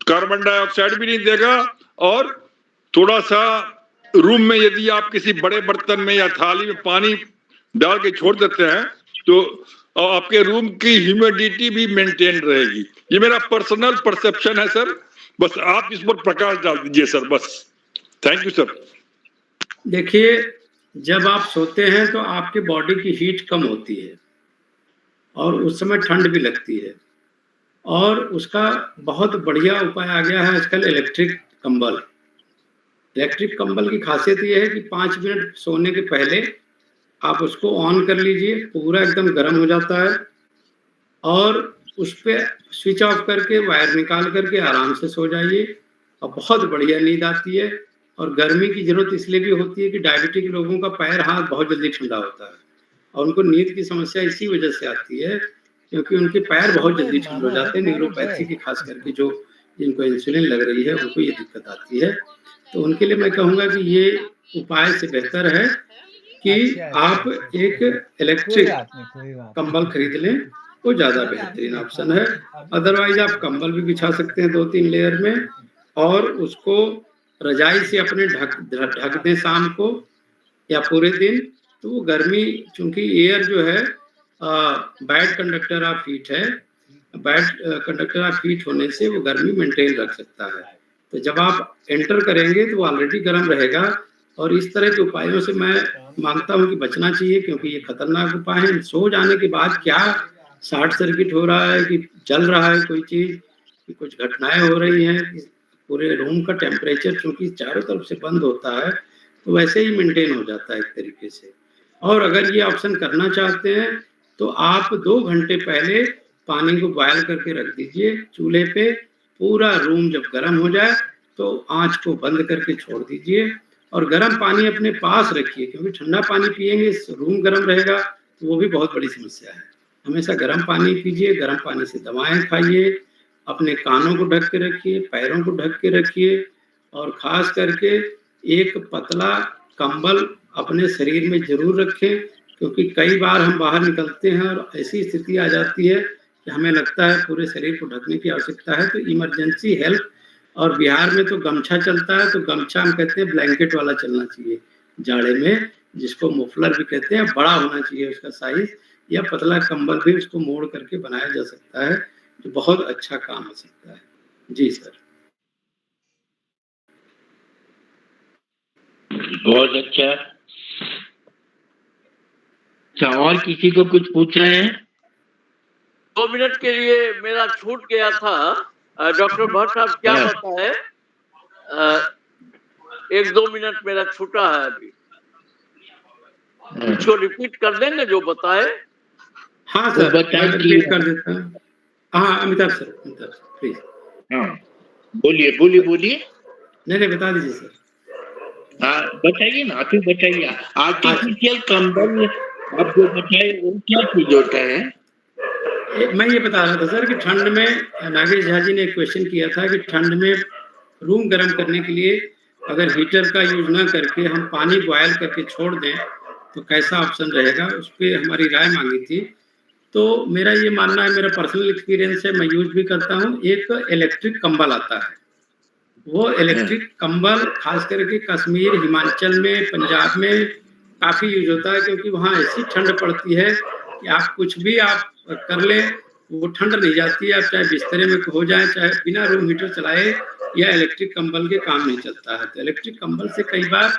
कार्बन डाइऑक्साइड भी नहीं देगा, और थोड़ा सा रूम में यदि आप किसी बड़े बर्तन में या थाली में पानी डाल के छोड़ देते हैं तो आपके रूम की ह्यूमिडिटी भी मेंटेन रहेगी। ये मेरा पर्सनल परसेप्शन है सर, बस आप इस पर प्रकाश डाल दीजिए सर, बस। Thank you sir. देखिए, जब आप सोते हैं तो आपके बॉडी की हीट कम होती है और उस समय ठंड भी लगती है, और उसका बहुत बढ़िया उपाय आ गया है आजकल, इलेक्ट्रिक कंबल। इलेक्ट्रिक कंबल की खासियत ये है कि 5 मिनट सोने के पहले आप उसको ऑन कर लीजिए, पूरा एकदम गर्म हो जाता है, और उस पर स्विच ऑफ करके वायर निकाल करके आराम से सो जाइए, और बहुत बढ़िया नींद आती है। और गर्मी की जरूरत इसलिए भी होती है कि डायबिटिक लोगों का पैर हाथ बहुत जल्दी ठंडा होता है, और उनको नींद की समस्या इसी वजह से आती है क्योंकि उनके पैर बहुत जल्दी ठंड हो जाते हैं। न्यूरोपैथी की खास करके जो जिनको इंसुलिन लग रही है उनको ये दिक्कत आती है। तो उनके लिए मैं कहूँगा कि ये उपाय से बेहतर है कि आप एक इलेक्ट्रिक कंबल खरीद लें, वो ज़्यादा बेहतरीन ऑप्शन है। अदरवाइज आप कंबल भी बिछा सकते हैं 2-3 लेयर में, और उसको रजाई से अपने ढक दें शाम को या पूरे दिन, तो वो गर्मी, चूंकि एयर जो है बैड कंडक्टर ऑफ हीट है, बैड कंडक्टर ऑफ हीट होने से वो गर्मी मेंटेन रख सकता है। तो जब आप एंटर करेंगे तो वो ऑलरेडी गर्म रहेगा, और इस तरह के उपायों से मैं मानता हूं कि बचना चाहिए, क्योंकि ये खतरनाक उपाय है। सो जाने के बाद क्या शॉर्ट सर्किट हो रहा है कि जल रहा है कोई चीज, कि कुछ घटनाएं हो रही हैं, पूरे रूम का टेम्परेचर चूंकि चारों तरफ से बंद होता है तो वैसे ही मेंटेन हो जाता है एक तरीके से। और अगर ये ऑप्शन करना चाहते हैं तो आप 2 घंटे पहले पानी को बॉयल करके रख दीजिए चूल्हे पे। पूरा रूम जब गर्म हो जाए तो आंच को बंद करके छोड़ दीजिए, और गर्म पानी अपने पास रखिए, क्योंकि ठंडा पानी पिएंगे रूम गर्म रहेगा तो वो भी बहुत बड़ी समस्या है। हमेशा गर्म पानी पीजिए, गर्म पानी से दवाएं खाइए, अपने कानों को ढक के रखिए, पैरों को ढक के रखिए, और खास करके एक पतला कंबल अपने शरीर में जरूर रखें, क्योंकि कई बार हम बाहर निकलते हैं और ऐसी स्थिति आ जाती है कि हमें लगता है पूरे शरीर को ढकने की आवश्यकता है, तो इमरजेंसी हेल्प। और बिहार में तो गमछा चलता है, तो गमछा हम कहते हैं ब्लैंकेट वाला चलना चाहिए जाड़े में, जिसको मुफलर भी कहते हैं। बड़ा होना चाहिए उसका साइज, या पतला कंबल भी उसको मोड़ करके बनाया जा सकता है, तो बहुत अच्छा काम हो सकता है। जी सर। बहुत अच्छा। और किसी को कुछ पूछ रहे हैं? 2 मिनट के लिए मेरा छूट गया था। डॉक्टर भट्ट साहब क्या बताए? 1-2 मिनट मेरा छूटा है अभी, इसको रिपीट कर देंगे जो बताए? हाँ सर, मैं रिपीट कर देता हूँ। हाँ Amitabh sir, Amitabh sir please. हाँ बोलिए। नहीं बता दीजिए सर। हाँ बताइए ना, आप ही बताइए। आर्टिफिशियल कंबल आप जो बताए वो क्या चीज होता है? मैं ये बता रहा था सर कि ठंड में, नागेश झा जी ने एक क्वेश्चन किया था कि ठंड में रूम गर्म करने के लिए अगर हीटर का यूज ना करके हम पानी बॉयल करके छोड़ दें तो कैसा ऑप्शन रहेगा, उस पर हमारी राय मांगी थी। तो मेरा ये मानना है, मेरा पर्सनल एक्सपीरियंस है, मैं यूज भी करता हूँ। एक इलेक्ट्रिक कंबल आता है, वो इलेक्ट्रिक कंबल खास करके कश्मीर, हिमाचल में, पंजाब में काफी यूज होता है, क्योंकि वहाँ ऐसी ठंड पड़ती है कि आप कुछ भी आप कर ले वो ठंड नहीं जाती है। आप चाहे बिस्तरे में हो जाए, चाहे बिना रूम हीटर चलाए, या इलेक्ट्रिक कंबल के काम नहीं चलता है। तो इलेक्ट्रिक कंबल से कई बार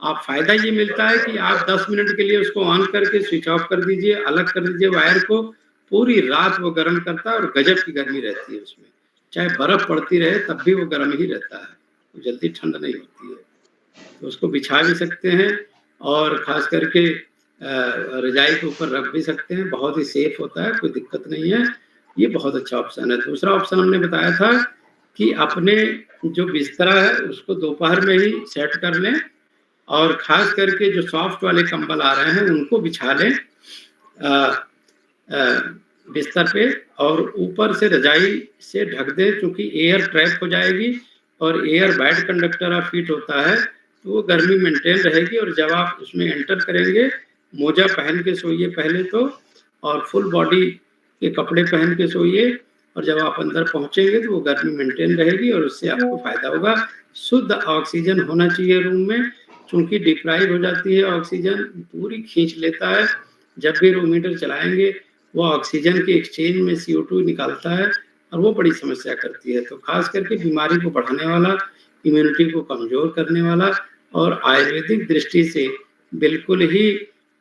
आप फायदा ये मिलता है कि आप 10 मिनट के लिए उसको ऑन करके स्विच ऑफ कर दीजिए, अलग कर दीजिए वायर को, पूरी रात वो गर्म करता है और गजब की गर्मी रहती है उसमें। चाहे बर्फ पड़ती रहे तब भी वो गर्म ही रहता है, तो जल्दी ठंड नहीं होती है। तो उसको बिछा भी सकते हैं, और खास करके रजाई के ऊपर रख भी सकते हैं, बहुत ही सेफ होता है, कोई दिक्कत नहीं है। ये बहुत अच्छा ऑप्शन है। दूसरा ऑप्शन हमने बताया था कि अपने जो बिस्तरा है उसको दोपहर में ही सेट कर लें, और खास करके जो सॉफ्ट वाले कंबल आ रहे हैं उनको बिछा लें बिस्तर पे, और ऊपर से रजाई से ढक दें, क्योंकि एयर ट्रैप हो जाएगी, और air bad conductor of heat होता है, तो वो गर्मी मेंटेन रहेगी। और जब आप उसमें एंटर करेंगे, मोजा पहन के सोइए पहले तो, और फुल बॉडी के कपड़े पहन के सोइए, और जब आप अंदर पहुंचेंगे तो वो गर्मी मेंटेन रहेगी, और उससे आपको फायदा होगा। शुद्ध ऑक्सीजन होना चाहिए रूम में, चूंकि डिप्राइव हो जाती है ऑक्सीजन, पूरी खींच लेता है। जब भी रूम हीटर चलाएंगे वो ऑक्सीजन के एक्सचेंज में CO2 निकालता है, और वो बड़ी समस्या करती है। तो खास करके बीमारी को बढ़ाने वाला, इम्यूनिटी को कमजोर करने वाला, और आयुर्वेदिक दृष्टि से बिल्कुल ही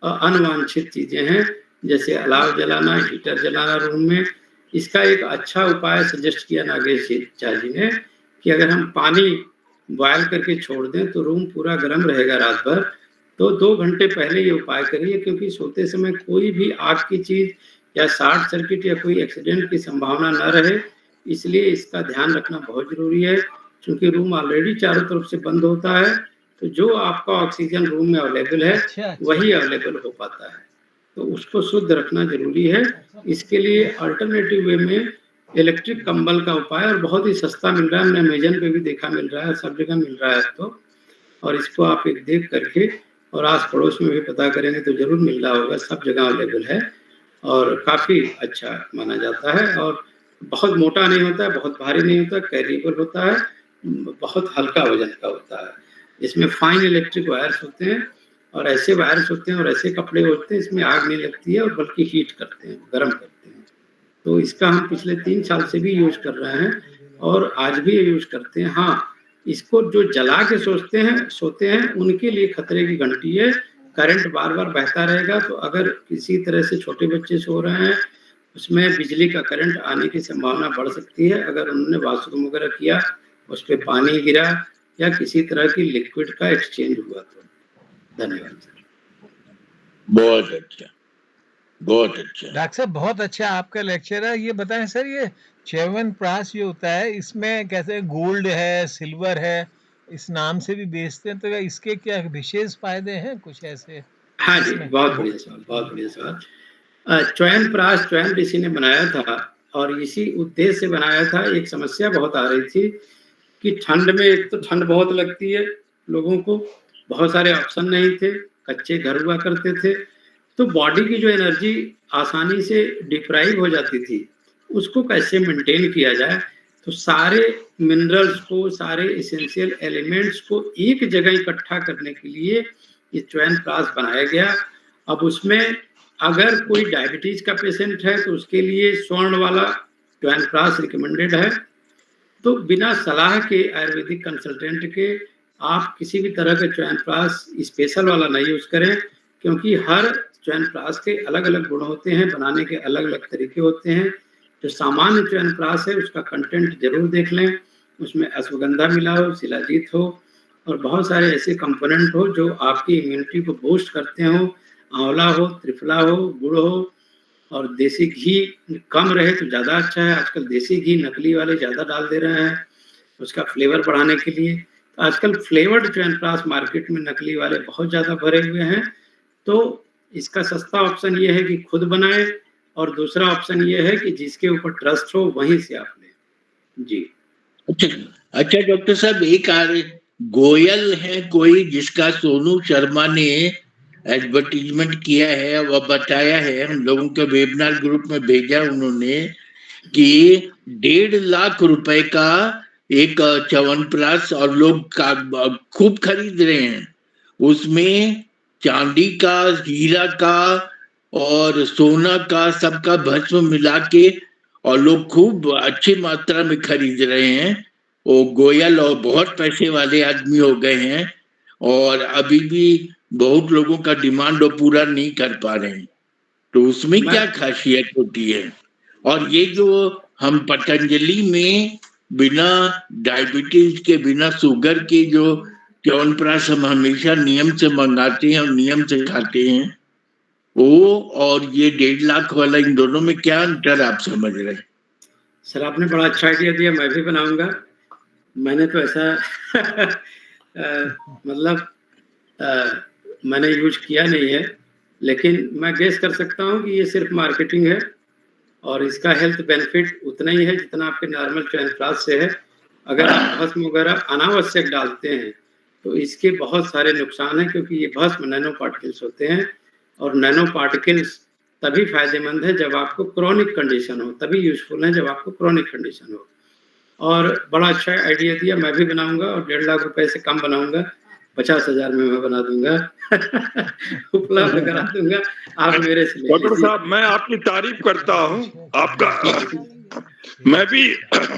अनवांछित चीजें हैं, जैसे अलाव जलाना, हीटर जलाना रूम में। इसका एक अच्छा उपाय सजेस्ट किया नागेश झा जी ने कि अगर हम पानी बॉयल करके छोड़ दें तो रूम पूरा गर्म रहेगा रात भर। तो 2 घंटे पहले ये उपाय करिए, क्योंकि सोते समय कोई भी आग की चीज या शॉर्ट सर्किट या कोई एक्सीडेंट की संभावना न रहे, इसलिए इसका ध्यान रखना बहुत जरूरी है। क्योंकि रूम ऑलरेडी चारों तरफ से बंद होता है, तो जो आपका ऑक्सीजन रूम में अवेलेबल है वही अवेलेबल हो पाता है, तो उसको शुद्ध रखना जरूरी है। इसके लिए अल्टरनेटिव वे में इलेक्ट्रिक कंबल का उपाय, और बहुत ही सस्ता मिल रहा है, हमने अमेजन पे भी देखा मिल रहा है, सब जगह मिल रहा है तो। और इसको आप एक देख करके और आस पड़ोस में भी पता करेंगे तो जरूर मिल रहा होगा, सब जगह अवेलेबल है, और काफी अच्छा माना जाता है। और बहुत मोटा नहीं होता है, बहुत भारी नहीं होता, कैरिएबल होता है, बहुत हल्का वजन का होता है। इसमें फाइन इलेक्ट्रिक वायर्स होते हैं, और ऐसे वायरस होते हैं और ऐसे कपड़े होते हैं, इसमें आग नहीं लगती है और बल्कि हीट करते हैं, गर्म करते हैं। तो इसका हम पिछले 3 साल से भी यूज कर रहे हैं और आज भी यूज करते हैं। हाँ, इसको जो जला के सोते हैं उनके लिए खतरे की घंटी है। करंट बार बार बहता रहेगा, तो अगर किसी तरह से छोटे बच्चे सो रहे हैं, उसमें बिजली का करंट आने की संभावना बढ़ सकती है। अगर उन्होंने वॉशरूम वगैरह किया, उस पर पानी गिरा या किसी तरह की लिक्विड का एक्सचेंज हुआ तो। धन्यवाद सर। बहुत अच्छा, बहुत अच्छा। डॉक्टर साहब बहुत अच्छा आपका लेक्चर है। ये बताएं सर, ये च्यवनप्राश जो होता है इसमें कैसे गोल्ड है, सिल्वर है, इस नाम से भी बेचते हैं, तो इसके क्या विशेष फायदे हैं कुछ ऐसे? हाँ जी, बहुत बढ़िया सवाल, बहुत बढ़िया सवाल। च्यवनप्राश स्वयं ऋषि ने बनाया था और इसी उद्देश्य से बनाया था। एक समस्या बहुत आ रही थी कि ठंड में, एक तो ठंड बहुत लगती है लोगों को, बहुत सारे ऑप्शन नहीं थे, कच्चे घर हुआ करते थे, तो बॉडी की जो एनर्जी आसानी से डिप्राइव हो जाती थी, उसको कैसे मेंटेन किया जाए। तो सारे मिनरल्स को, सारे एसेंशियल एलिमेंट्स को एक जगह इकट्ठा करने के लिए ये च्यवनप्राश बनाया गया। अब उसमें अगर कोई डायबिटीज का पेशेंट है तो उसके लिए स्वर्ण वाला च्यवनप्राश रिकमेंडेड है। तो बिना सलाह के आयुर्वेदिक कंसल्टेंट के आप किसी भी तरह का च्यवनप्राश स्पेशल वाला नहीं यूज करें, क्योंकि हर च्यवनप्राश के अलग अलग गुण होते हैं, बनाने के अलग अलग तरीके होते हैं। जो सामान्य च्यवनप्राश है उसका कंटेंट जरूर देख लें, उसमें अश्वगंधा मिला हो, शिलाजीत हो और बहुत सारे ऐसे कंपोनेंट हो जो आपकी इम्यूनिटी को बूस्ट करते हो। आंवला हो, त्रिफला हो, गुड़ हो और देसी घी कम रहे तो ज़्यादा अच्छा है। आजकल देसी घी नकली वाले ज़्यादा डाल दे रहे हैं उसका फ्लेवर बढ़ाने के लिए। तो आजकल फ्लेवर्ड च्यवनप्राश मार्केट में नकली वाले बहुत ज़्यादा भरे हुए हैं। तो इसका सस्ता ऑप्शन ये है कि खुद बनाए और दूसरा ऑप्शन ये है कि जिसके ऊपर ट्रस्ट हो वहीं से आप लें। जी अच्छा डॉक्टर साहब, एक गोयल है कोई जिसका सोनू शर्मा ने एडवर्टीजमेंट किया है, वह बताया है, हम लोगों के वेबिनार ग्रुप में भेजा उन्होंने कि 1.5 लाख रुपए का एक च्यवनप्राश और लोग खूब खरीद रहे हैं। उसमें चांदी का, हीरा का और सोना का सबका भस्म मिला के और लोग खूब अच्छी मात्रा में खरीद रहे हैं। वो गोयल और बहुत पैसे वाले आदमी हो गए हैं और अभी भी बहुत लोगों का डिमांड वो पूरा नहीं कर पा रहे हैं। तो उसमें क्या खासियत होती है? और ये जो हम पतंजलि में बिना डायबिटीज के, बिना शुगर के जो च्यवनप्राश हम हमेशा नियम से मंगाते हैं और नियम से खाते हैं, वो और ये 1.5 लाख वाला, इन दोनों में क्या अंतर आप समझ रहे हैं? सर आपने बड़ा अच्छा आइडिया दिया, मैं भी बनाऊंगा। मैंने तो ऐसा मतलब मैंने यूज किया नहीं है, लेकिन मैं गेस कर सकता हूँ कि ये सिर्फ मार्केटिंग है और इसका हेल्थ बेनिफिट उतना ही है जितना आपके नॉर्मल च्यवनप्राश से है। अगर आप भस्म वगैरह अनावश्यक डालते हैं तो इसके बहुत सारे नुकसान हैं, क्योंकि ये भस्म नैनो पार्टिकल्स होते हैं और नैनो पार्टिकल्स तभी फायदेमंद है जब आपको क्रोनिक कंडीशन हो, तभी यूजफुल है जब आपको क्रोनिक कंडीशन हो। और बड़ा अच्छा आइडिया दिया, मैं भी बनाऊंगा और 1.5 लाख रुपए से कम बनाऊंगा, 50,000 में मैं बना दूंगा उपलब्ध करा दूंगा, आप मेरे से ले डॉक्टर लीजिए। साहब मैं आपकी तारीफ करता हूँ आपका, मैं भी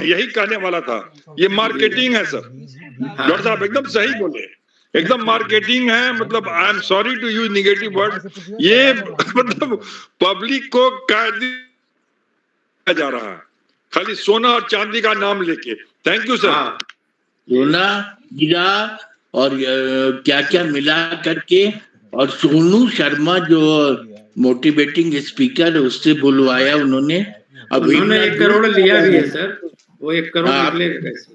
यही कहने वाला था, ये मार्केटिंग है सर। डॉक्टर साहब एकदम सही बोले, एकदम मार्केटिंग है। मतलब I am sorry to use negative word, ये मतलब पब्लिक को कैद किया जा रहा है खाली सोना और चांदी का नाम लेके। Thank you sir. सोना, हीरा और क्या क्या मिला करके, और सोनू शर्मा जो मोटिवेटिंग स्पीकर है उससे बुलवाया उन्होंने। अब उन्होंने 1 करोड़ लिया भी है सर, वो 1 करोड़ निकलेगा कैसे?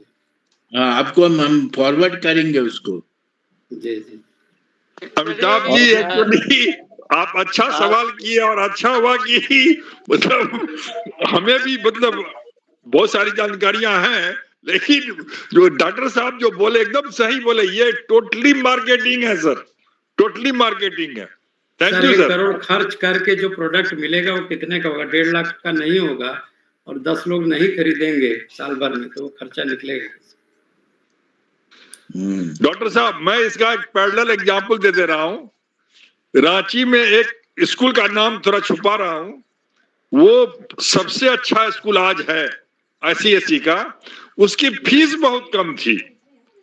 हाँ, आपको हम फॉरवर्ड करेंगे उसको। जी जी अमिताभ जी एक्चुअली आप अच्छा सवाल किए और अच्छा हुआ कि मतलब हमें भी मतलब बहुत सारी जानकारियां हैं, लेकिन जो डॉक्टर साहब जो बोले एकदम सही बोले, ये टोटली मार्केटिंग है सर, टोटली मार्केटिंग है। Thank you sir. 1 sir. Crore खर्च करके जो प्रोडक्ट मिलेगा वो कितने का होगा? 1.5 लाख का नहीं होगा और 10 लोग नहीं खरीदेंगे साल भर में, तो वो खर्चा निकलेगा। डॉक्टर साहब मैं इसका एक पैरेलल एग्जांपल दे रहा हूं। रांची में एक स्कूल का नाम थोड़ा छुपा रहा हूं, वो सबसे अच्छा स्कूल आज है ICSE का, उसकी फीस बहुत कम थी।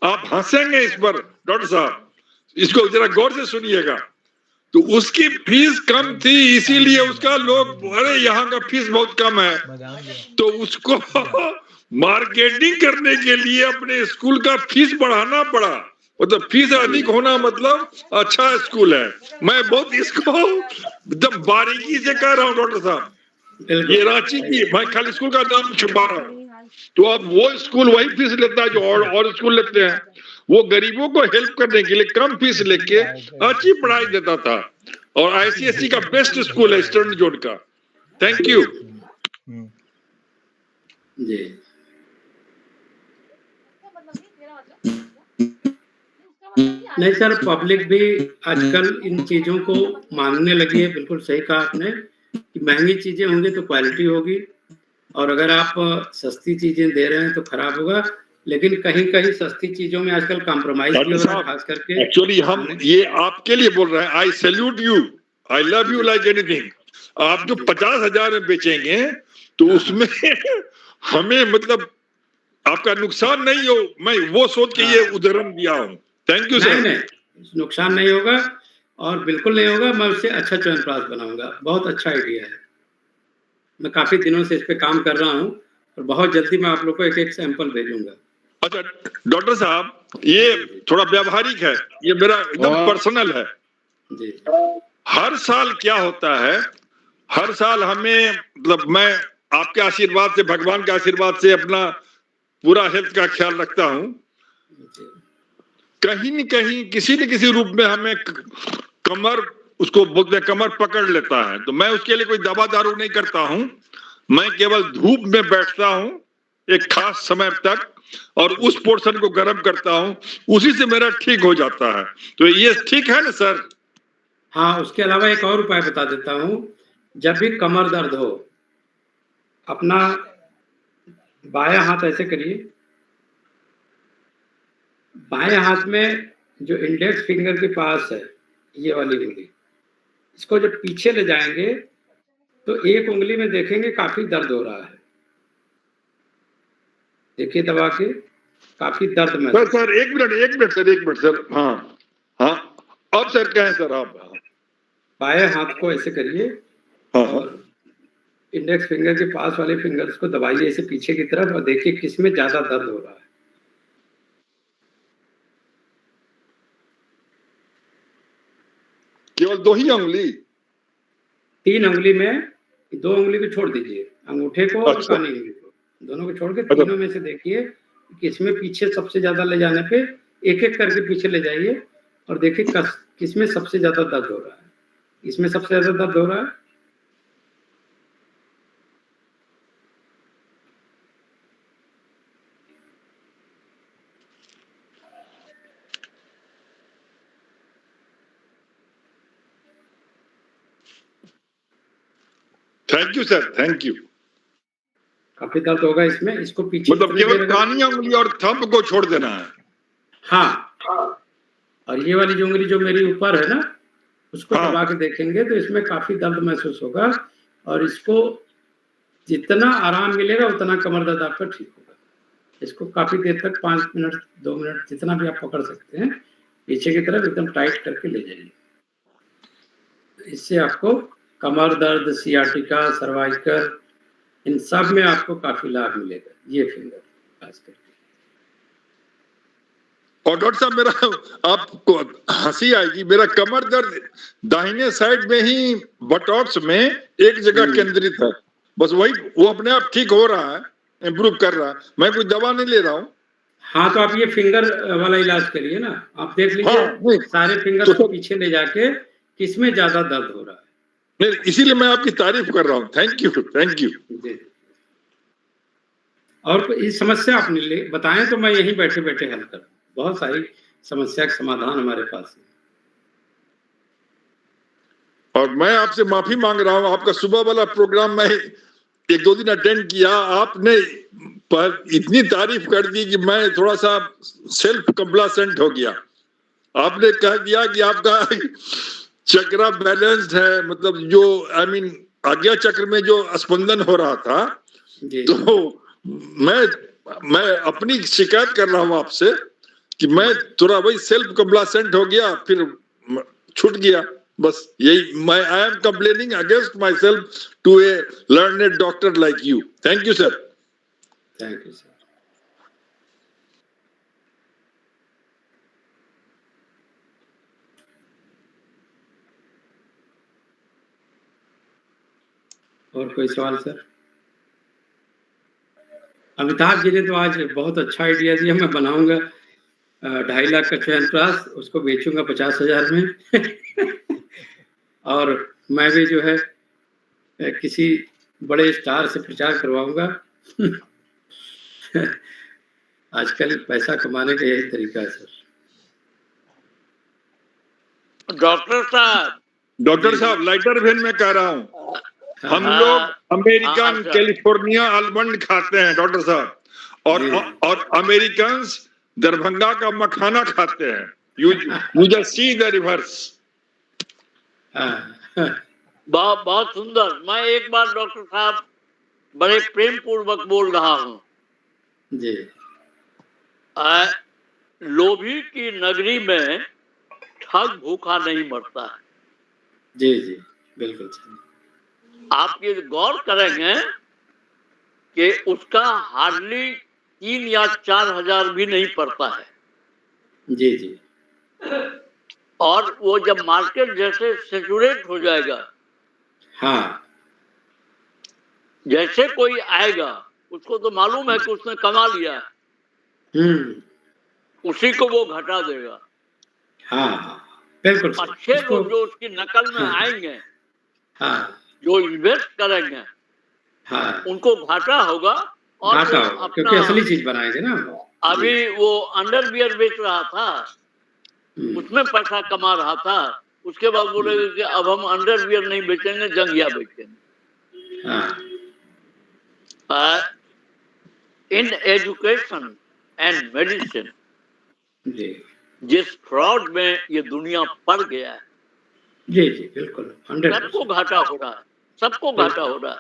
आप हंसेंगे इस पर डॉक्टर साहब, इसको जरा गौर से सुनिएगा। तो उसकी फीस कम थी, इसीलिए उसका लोग, अरे यहाँ का फीस बहुत कम है, तो उसको मार्केटिंग करने के लिए अपने स्कूल का फीस बढ़ाना पड़ा। मतलब फीस अधिक होना मतलब अच्छा स्कूल है। मैं बहुत इसको एकदम बारीकी से कह रहा हूँ डॉक्टर साहब, ये रांची की, मैं खाली स्कूल का नाम छुपा रहा हूँ। तो अब वो स्कूल वही फीस लेता है जो और स्कूल लेते हैं। वो गरीबों को हेल्प करने के लिए कम फीस लेके अच्छी पढ़ाई देता था, और ICSE का बेस्ट स्कूल है ईस्टर्न जोन का। थैंक यू जी। नहीं सर, पब्लिक भी आजकल इन चीजों को मानने लगी है। बिल्कुल सही कहा आपने कि महंगी चीजें होंगी तो क्वालिटी होगी, और अगर आप सस्ती चीजें दे रहे हैं तो खराब होगा। लेकिन कहीं कहीं सस्ती चीजों में आजकल कॉम्प्रोमाइज भी हो रहा है, खास करके। एक्चुअली हम ये आपके लिए बोल रहे हैं, आई salute you, I love you like anything. आप जो 50,000 में बेचेंगे तो उसमें हमें मतलब आपका नुकसान नहीं हो, मैं वो सोच के ये उदाहरण दिया हूँ। Thank you sir. नहीं, नुकसान नहीं होगा और बिल्कुल नहीं होगा। मैं उससे अच्छा च्यवनप्राश बनाऊंगा। बहुत अच्छा आइडिया है। मैं काफी दिनों से इस पे काम कर रहा हूँ और बहुत जल्दी मैं आप लोग को एक एक सैंपल भेजूंगा। अच्छा डॉक्टर साहब, ये थोड़ा व्यावहारिक है, ये मेरा एकदम पर्सनल है जी। हर साल क्या होता है, हर साल हमें मतलब मैं आपके आशीर्वाद से, भगवान के आशीर्वाद से अपना पूरा हेल्थ का ख्याल रखता हूँ। कहीं न कहीं किसी न किसी रूप में हमें कमर, उसको बोलते हैं कमर पकड़ लेता है। तो मैं उसके लिए कोई दवा दारू नहीं करता हूँ, मैं केवल धूप में बैठता हूँ एक खास समय तक और उस पोर्शन को गर्म करता हूँ, उसी से मेरा ठीक हो जाता है। तो ये ठीक है ना सर? हाँ, उसके अलावा एक और उपाय बता देता हूँ। जब भी कमर दर्द हो, अपना बायां हाथ ऐसे करिए, बाएं हाथ में जो इंडेक्स फिंगर के पास है ये वाली उंगली, इसको जब पीछे ले जाएंगे तो एक उंगली में देखेंगे काफी दर्द हो रहा है। देखिए दबा के, काफी दर्द में। सर एक मिनट सर। हाँ हाँ, अब सर कहें सर आप। बाएं हाथ को ऐसे करिए और इंडेक्स फिंगर के पास वाले फिंगर्स को दबाइए ऐसे पीछे की तरफ और देखिए किसमें ज्यादा दर्द हो रहा है। केवल 2 ही उंगली? 3 उंगली में 2 उंगली को छोड़ दीजिए, अंगूठे को और कानी उंगली को, दोनों को छोड़ के तीनों में से देखिए किसमें पीछे सबसे ज्यादा ले जाने पे एक एक करके पीछे ले जाइए और देखिए किसमें सबसे ज्यादा दर्द हो रहा है। इसमें सबसे ज्यादा दर्द हो रहा है। Thank you sir, thank you. काफी दर्द होगा इसमें, इसको पीछे मतलब केवल कानी उंगली और थंब को छोड़ देना है। हाँ, और ये वाली जो उंगली जो मेरी ऊपर है ना, उसको दबा के देखेंगे तो इसमें काफी दर्द महसूस होगा और इसको जितना आराम मिलेगा उतना कमर दर्द आपका ठीक होगा। इसको काफी देर तक 5 मिनट 2 मिनट जितना भी आप पकड़ सकते हैं पीछे की तरफ एकदम टाइट करके ले जाइए। इससे आपको कमर दर्द, सियाटिका, सर्वाइकल, इन सब में आपको काफी लाभ मिलेगा। ये फिंगर खास करके। और डॉक्टर साहब, मेरा आपको हंसी आएगी, मेरा कमर दर्द दाहिने साइड में ही बटॉक्स में एक जगह केंद्रित है, बस वही वो अपने आप ठीक हो रहा है, इम्प्रूव कर रहा है, मैं कोई दवा नहीं ले रहा हूँ। हाँ, तो आप ये फिंगर वाला इलाज करिए ना, आप देख लीजिए सारे फिंगर को पीछे ले जाके किसमें ज्यादा दर्द हो रहा है। नहीं, इसीलिए मैं आपकी तारीफ कर रहा हूँ। Thank you, thank you. और इस समस्या आपने बताएं तो मैं यहीं बैठे बैठे हल कर, बहुत सारी समस्या का समाधान हमारे पास है। और मैं आपसे माफी मांग रहा हूँ, आपका सुबह वाला प्रोग्राम मैं 1-2 दिन अटेंड किया, आपने पर इतनी तारीफ कर दी कि मैं थोड़ा सा सेल्फ कंप्लासेंट हो गया। आपने कह दिया कि आपका चक्रा बैलेंस्ड है, मतलब जो आई मीन आज्ञा चक्र में जो स्पंदन हो रहा था, जी तो मैं अपनी शिकायत कर रहा हूं आपसे कि मैं थोड़ा वही सेल्फ कंप्लासेंट हो गया, फिर छूट गया, बस यही मैं I am complaining against myself to a learned doctor like you. Thank you sir. Thank you sir. और कोई सवाल सर? अमिताभ जी ने तो आज बहुत अच्छा आइडिया दिया, मैं बनाऊंगा 2.5 लाख का च्यवनप्राश, उसको बेचूंगा 50,000 में और मैं भी जो है किसी बड़े स्टार से प्रचार करवाऊंगा आजकल पैसा कमाने का यही तरीका है सर। डॉक्टर साहब लाइटर वेन में कह रहा हूं, हम लोग अमेरिकन कैलिफोर्निया आलमंड खाते हैं डॉक्टर साहब, और अमेरिकन दरभंगा का मखाना खाते हैं। You just see the reverse. बहुत बहुत सुंदर। मैं एक बार डॉक्टर साहब बड़े प्रेम पूर्वक बोल रहा हूँ जी। लोभी की नगरी में ठग भूखा नहीं मरता है। जी जी बिल्कुल सही। आप ये गौर करेंगे कि उसका हार्डली 3 या 4 हजार भी नहीं पड़ता है। जी जी। और वो जब मार्केट जैसे सेचुरेट हो जाएगा, हाँ, जैसे कोई आएगा उसको तो मालूम है कि उसने कमा लिया, उसी को वो घटा देगा। हाँ बिल्कुल। अच्छे लोग जो उसकी नकल में आएंगे, जो इन्वेस्ट करेंगे, उनको घाटा होगा। और घाटा होगा क्योंकि असली चीज बनाएंगे ना। अभी वो अंडरवियर बेच रहा था, उसमें पैसा कमा रहा था, उसके बाद बोलेगा कि अब हम अंडरवियर नहीं बेचेंगे, जंगिया बेचेंगे। इन एजुकेशन एंड मेडिसिन जिस फ्रॉड में ये दुनिया पड़ गया है, जी जी बिल्कुल, सबको घाटा हो रहा है, सबको घाटा हो रहा है।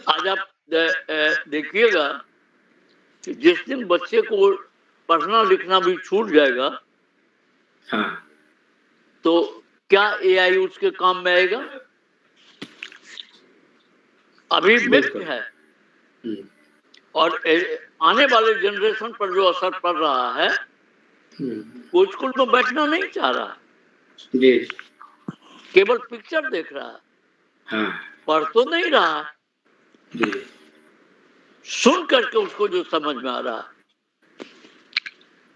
आज आप देखिएगा कि जिस दिन बच्चे को पढ़ना लिखना भी छूट जाएगा, तो क्या एआई उसके काम में आएगा? अभी मिथ है, और आने वाले जनरेशन पर जो असर पड़ रहा है, वो स्कूल में बैठना नहीं चाह रहा, जी, केवल पिक्चर देख रहा है, पढ़ तो नहीं रहा, सुन करके उसको जो समझ में आ रहा,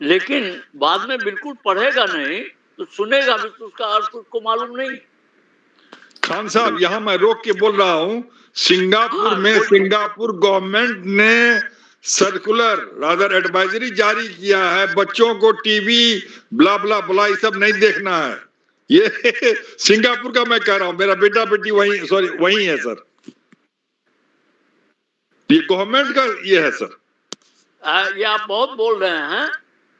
लेकिन बाद में बिल्कुल पढ़ेगा नहीं, तो सुनेगा भी तो उसका अर्थ उसको मालूम नहीं। खान साहब यहाँ मैं रोक के बोल रहा हूँ, सिंगापुर में सिंगापुर गवर्नमेंट ने सर्कुलर रादर एडवाइजरी जारी किया है, बच्चों को टीवी ब्ला ब्ला ब्ला ये सब नहीं देखना है। ये सिंगापुर का मैं कह रहा हूँ, मेरा बेटा बेटी वही है सर, ये गवर्नमेंट का ये है सर। ये आप बहुत बोल रहे हैं।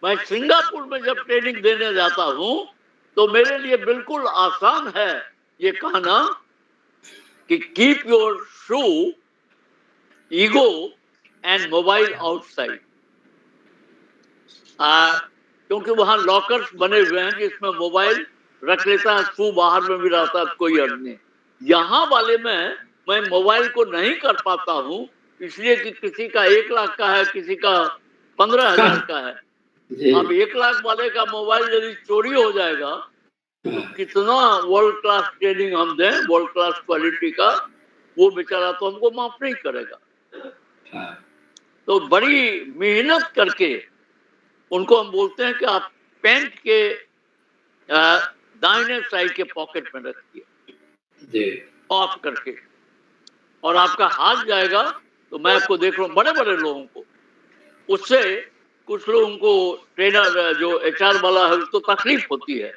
मैं सिंगापुर में जब ट्रेनिंग देने जाता हूँ तो मेरे लिए बिल्कुल आसान है ये कहना कि keep your shoe, ego and mobile outside, क्योंकि वहां लॉकर्स बने हुए हैं जिसमें मोबाइल रख लेता है, शू बाहर में भी रहता है, कोई अर्थ नहीं। यहाँ वाले में मैं मोबाइल को नहीं कर पाता हूँ, इसलिए कि किसी का 1 लाख का है, किसी का 15,000 का है। अब 1 लाख वाले का मोबाइल यदि चोरी हो जाएगा तो कितना वर्ल्ड क्लास ट्रेनिंग हम दें, वर्ल्ड क्लास क्वालिटी का, वो बेचारा तो हमको माफ नहीं करेगा। तो बड़ी मेहनत करके उनको हम बोलते हैं कि आप पैंट के दाहिने साइड के पॉकेट में रखिए ऑफ करके, और आपका हाथ जाएगा तो मैं आपको देख रहा हूँ बड़े बड़े लोगों को, उससे कुछ लोगों को ट्रेनर जो एचआर वाला है उसको तकलीफ होती है,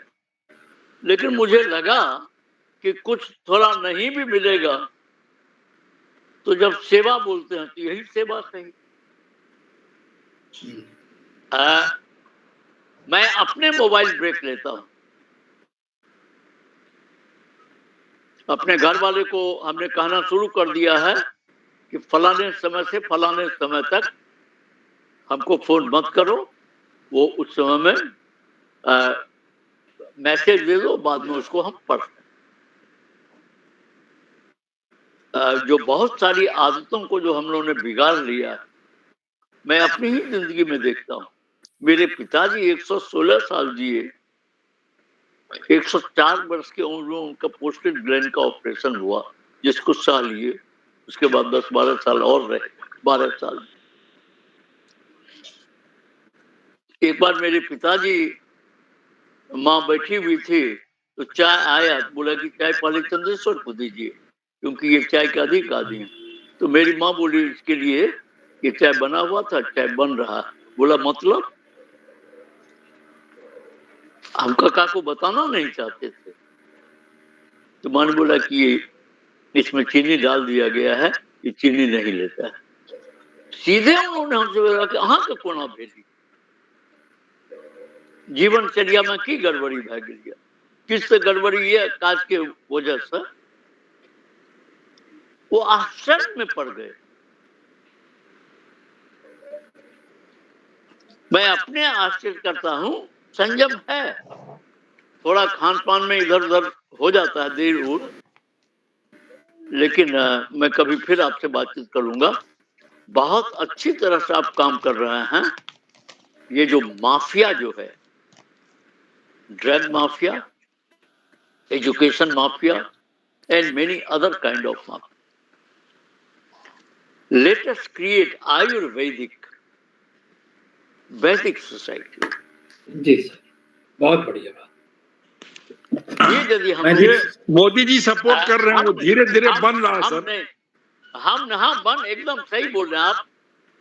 लेकिन मुझे लगा कि कुछ थोड़ा नहीं भी मिलेगा तो जब सेवा बोलते हैं तो यही सेवा सही। मैं अपने मोबाइल ब्रेक लेता हूँ, अपने घर वाले को हमने कहना शुरू कर दिया है कि फलाने समय से फलाने समय तक हमको फोन मत करो, वो उस समय में मैसेज दे दो, बाद में उसको हम पढ़ सकते। जो बहुत सारी आदतों को जो हम लोगों ने बिगाड़ लिया है, मैं अपनी ही जिंदगी में देखता हूँ। मेरे पिताजी 116 साल जिए, 104 वर्ष के उम्र में उनका पोस्टेड ग्लैंड का ऑपरेशन हुआ, जिसको सह लिए। उसके बाद 10-12 साल और रहे, 12 साल। एक बार मेरे पिताजी, माँ बैठी हुई थी तो चाय आया, बोला कि चाय पहले चंद्रेश्वर को दीजिए क्योंकि ये चाय के अधिक आदि हैं। तो मेरी माँ बोली इसके लिए ये चाय बना हुआ था, चाय बन रहा। बोला मतलब? हम काका को बताना नहीं चाहते थे। तो माँ ने बोला कि ये इसमें चीनी डाल दिया गया है, ये चीनी नहीं लेता है। सीधे उन्होंने हमसे बोला कि अहाँ के कोना भेजी जीवनचर्या में की गड़बड़ी भै गई है। किससे गड़बड़ी है? काज के वजह से वो आश्चर्य में पड़ गए। मैं अपने आश्चर्य करता हूँ, संयम है, थोड़ा खान पान में इधर उधर हो जाता है देर उर, लेकिन मैं कभी फिर आपसे बातचीत करूंगा। बहुत अच्छी तरह से आप काम कर रहे हैं। ये जो माफिया जो है, drug mafia, education mafia and many other kind of mafia, let us create Ayurvedic वैदिक सोसाइटी। जी सर, बहुत बढ़िया बात। ये यदि हम मोदी जी सपोर्ट कर रहे हैं, वो धीरे धीरे बन रहा है सर। हम बन एकदम सही बोल रहे हैं आप।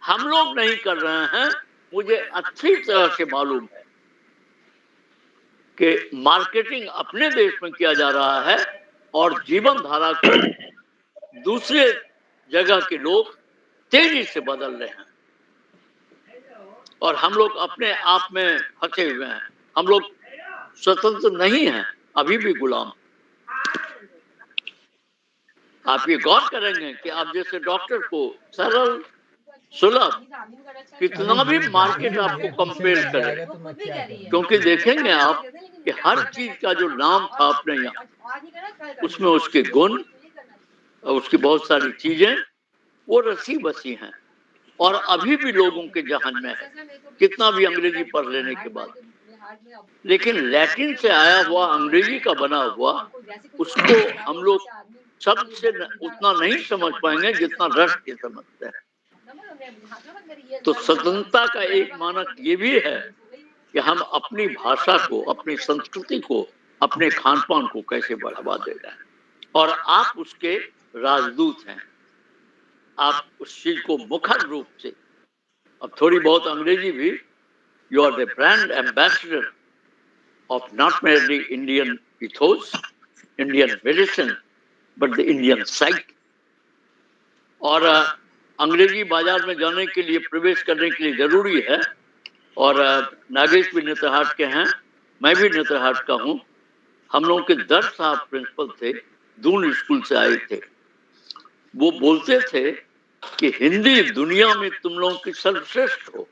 हम लोग नहीं कर रहे हैं। मुझे अच्छी तरह से मालूम है कि मार्केटिंग अपने देश में किया जा रहा है और जीवन धारा को दूसरे जगह के लोग तेजी से बदल रहे हैं और हम लोग अपने आप में फंसे हुए हैं। हम लोग स्वतंत्र नहीं हैं, अभी भी गुलाम। आप ये गौर करेंगे कि आप जैसे डॉक्टर को सरल सुलभ कितना भी मार्केट आपको कंपेयर करे, क्योंकि देखेंगे आप कि हर चीज का जो नाम था अपने यहाँ, उसमें उसके गुण और उसकी बहुत सारी चीजें वो रसी बसी हैं और अभी भी लोगों के जहन में है, कितना भी अंग्रेजी पढ़ लेने के बाद। लेकिन लैटिन से आया हुआ अंग्रेजी का बना हुआ, उसको हम लोग शब्द से उतना नहीं समझ पाएंगे जितना रस के समझते हैं। तो स्वतंत्रता का एक मानक ये भी है कि हम अपनी भाषा को, अपनी संस्कृति को, अपने खान पान को कैसे बढ़ावा दे रहे हैं और आप उसके राजदूत हैं। आप उस चीज को मुखर रूप से, अब थोड़ी बहुत अंग्रेजी भी, you are the brand ambassador of not merely Indian ethos, Indian medicine, but the Indian psyche. और अंग्रेजी बाजार में जाने के लिए, प्रवेश करने के लिए जरूरी है। और नागेश भी नेत्रहाट के हैं, मैं भी नेत्रहाट का हूँ। हम लोगों के दर्श साहब प्रिंसिपल थे, दून स्कूल से आए थे। वो बोलते थे कि हिंदी दुनिया में तुम लोगों की सर्वश्रेष्ठ हो।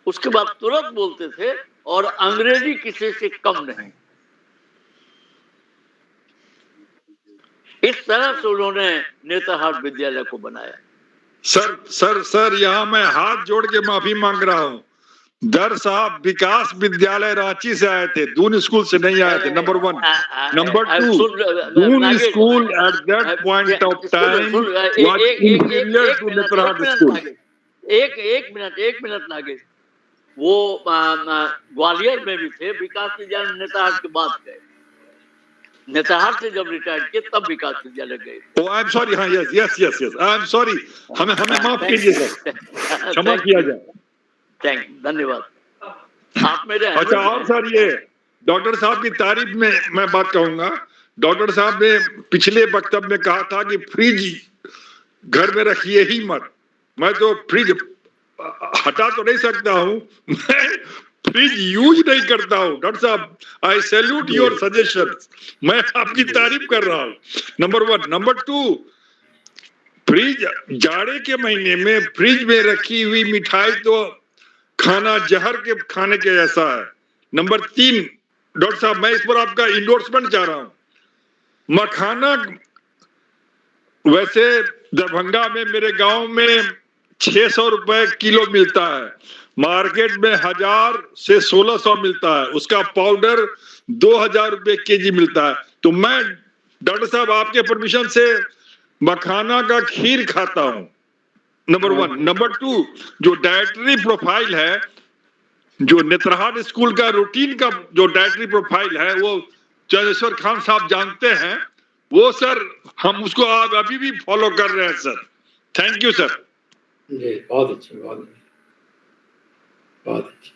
उसके बाद तुरंत बोलते थे और अंग्रेजी किसी से कम नहीं। इस तरह से उन्होंने नेत्रहाट विद्यालय को बनाया। सर यहाँ मैं हाथ जोड़ के माफी मांग रहा हूँ। दर साहब विकास विद्यालय रांची से आए थे, दून स्कूल से नहीं आए थे। Number 1। Number 2, Doon school at that point of time was inferior to Netarhat school. एक मिनट नागेश, वो ग्वालियर में भी थे। विकास विद्यालय नेत्रहाट के बाद गए, नेत्रहाट से जब रिटायर किए तब विकास विद्यालय गए। ओ आई एम सॉरी। हाँ, यस आई एम सॉरी। हमें माफ कीजिए सर, क्षमा किया जाए। धन्यवाद। आप मेरे अच्छा, और सर ये डॉक्टर साहब की तारीफ में मैं बात कहूंगा। डॉक्टर साहब ने पिछले वक्तव्य में कहा था कि फ्रिज घर में रखिए ही मत। मैं तो फ्रिज हटा तो नहीं सकता हूं, मैं फ्रिज यूज नहीं करता हूँ। डॉक्टर साहब, आई सैल्यूट योर सजेशन, मैं आपकी तारीफ कर रहा हूँ। नंबर 1। नंबर 2, फ्रिज जाड़े के महीने में फ्रिज में रखी हुई मिठाई तो खाना जहर के खाने के जैसा है। नंबर 3, डॉक्टर साहब मैं इस पर आपका इंडोर्समेंट चाह रहा हूं। मखाना वैसे दरभंगा में मेरे गांव में 600 रुपए किलो मिलता है, मार्केट में 1000 से 1600 मिलता है, उसका पाउडर 2000 रुपए केजी मिलता है। तो मैं डॉक्टर साहब आपके परमिशन से मखाना का खीर खाता हूं। नंबर 1। नंबर 2, जो डाइटरी प्रोफाइल है, जो नेत्रहाट स्कूल का रूटीन का जो डाइटरी प्रोफाइल है, वो चंद्रेश्वर खान साहब जानते हैं, वो सर हम उसको आप अभी भी फॉलो कर रहे हैं सर। Thank you sir. जी, बहुत अच्छी, बहुत अच्छी, बहुत अच्छी।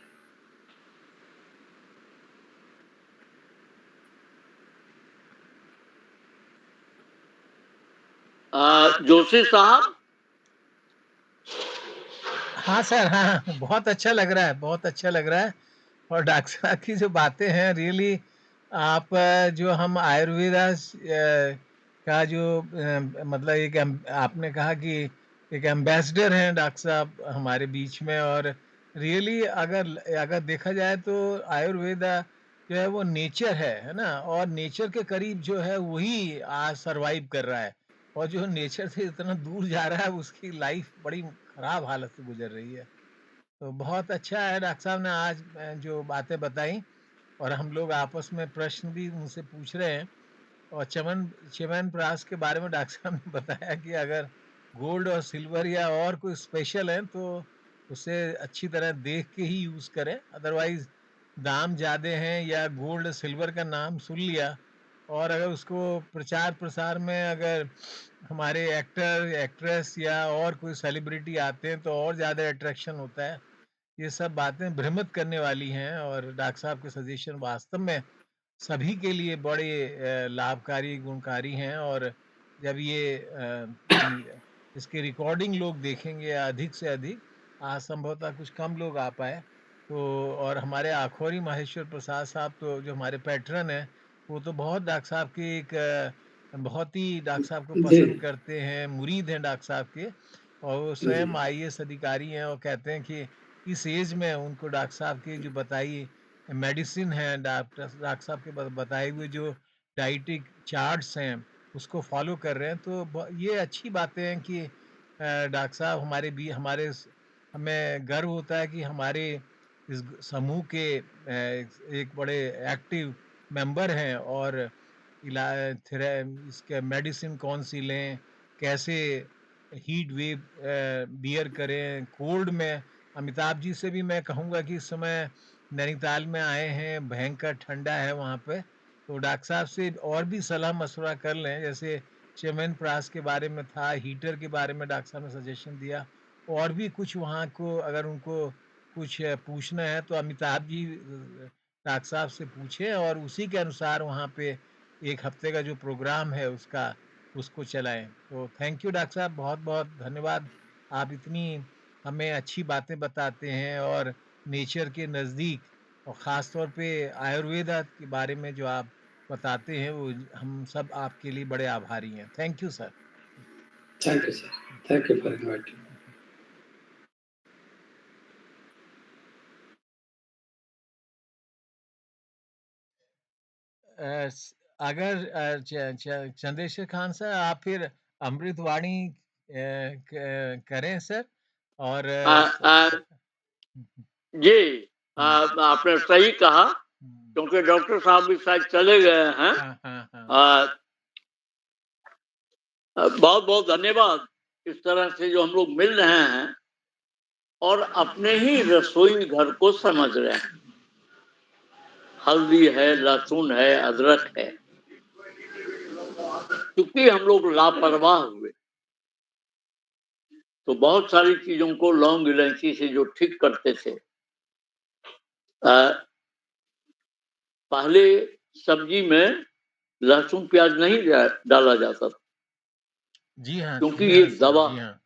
जोशी साहब। हाँ सर, हाँ, बहुत अच्छा लग रहा है, बहुत अच्छा लग रहा है। और डॉक्टर साहब की जो बातें हैं रियली, आप जो हम आयुर्वेदा का जो मतलब एक आपने कहा कि एक एम्बेसडर हैं डॉक्टर साहब हमारे बीच में। और रियली अगर अगर देखा जाए तो आयुर्वेदा जो है वो नेचर है ना, और नेचर के करीब जो है वही आज सरवाइव कर रहा है। और जो नेचर से इतना दूर जा रहा है उसकी लाइफ बड़ी खराब हालत से गुजर रही है। तो बहुत अच्छा है डॉक्टर साहब ने आज जो बातें बताई, और हम लोग आपस में प्रश्न भी उनसे पूछ रहे हैं। और च्यवनप्राश के बारे में डॉक्टर साहब ने बताया कि अगर गोल्ड और सिल्वर या और कोई स्पेशल है तो उसे अच्छी तरह देख के ही यूज करें, अदरवाइज दाम ज़्यादा हैं या गोल्ड सिल्वर का नाम सुन लिया और अगर उसको प्रचार प्रसार में अगर हमारे एक्टर एक्ट्रेस या और कोई सेलिब्रिटी आते हैं तो और ज़्यादा अट्रैक्शन होता है। ये सब बातें भ्रमित करने वाली हैं, और डॉक्टर साहब के सजेशन वास्तव में सभी के लिए बड़े लाभकारी गुणकारी हैं। और जब ये इसके रिकॉर्डिंग लोग देखेंगे अधिक से अधिक, आज संभवतः कुछ कम लोग आ पाए तो, और हमारे आखोरी माहेश्वर प्रसाद साहब तो जो हमारे पैटर्न हैं, वो तो बहुत डॉक्टर साहब के एक बहुत ही डॉक्टर साहब को जी, पसंद करते हैं, मुरीद हैं डॉक्टर साहब के। और वो स्वयं आईएएस अधिकारी हैं और कहते हैं कि इस एज में उनको डॉक्टर साहब की जो बताई मेडिसिन है, डॉक्टर साहब के बताए हुए जो डाइटिक चार्ट्स हैं उसको फॉलो कर रहे हैं। तो ये अच्छी बातें हैं कि डॉक्टर साहब हमारे भी हमें गर्व होता है कि हमारे इस समूह के एक बड़े एक्टिव मेंबर हैं। और इसके मेडिसिन कौन सी लें, कैसे हीट वेव बियर करें कोल्ड में। अमिताभ जी से भी मैं कहूँगा कि इस समय नैनीताल में आए हैं, भयंकर ठंडा है वहाँ पे, तो डॉक्टर साहब से और भी सलाह मशवरा कर लें। जैसे च्यवनप्राश के बारे में था, हीटर के बारे में डॉक्टर साहब ने सजेशन दिया, और भी कुछ वहाँ को अगर उनको कुछ पूछना है तो अमिताभ जी डॉक्टर साहब से पूछें और उसी के अनुसार वहाँ पे एक हफ्ते का जो प्रोग्राम है उसको चलाएं। तो थैंक यू डॉक्टर साहब, बहुत बहुत धन्यवाद। आप इतनी हमें अच्छी बातें बताते हैं और नेचर के नज़दीक, और ख़ास तौर पे आयुर्वेदा के बारे में जो आप बताते हैं वो हम सब आपके लिए बड़े आभारी हैं। Thank you sir. Thank you sir, thank you for inviting. अगर चंद्रशेखर खान सर आप फिर अमृतवाणी करें सर। और जी, आपने सही कहा, क्योंकि डॉक्टर साहब भी शायद चले गए हैं। बहुत बहुत धन्यवाद इस तरह से जो हम लोग मिल रहे हैं और अपने ही रसोई घर को समझ रहे हैं। हल्दी है, लहसुन है, अदरक है। क्योंकि हम लोग लापरवाह हुए तो बहुत सारी चीजों को लौंग इलायची से जो ठीक करते थे, पहले सब्जी में लहसुन प्याज नहीं डाला जाता था। जी हाँ, क्योंकि जी ये हाँ, दवा, जी हाँ।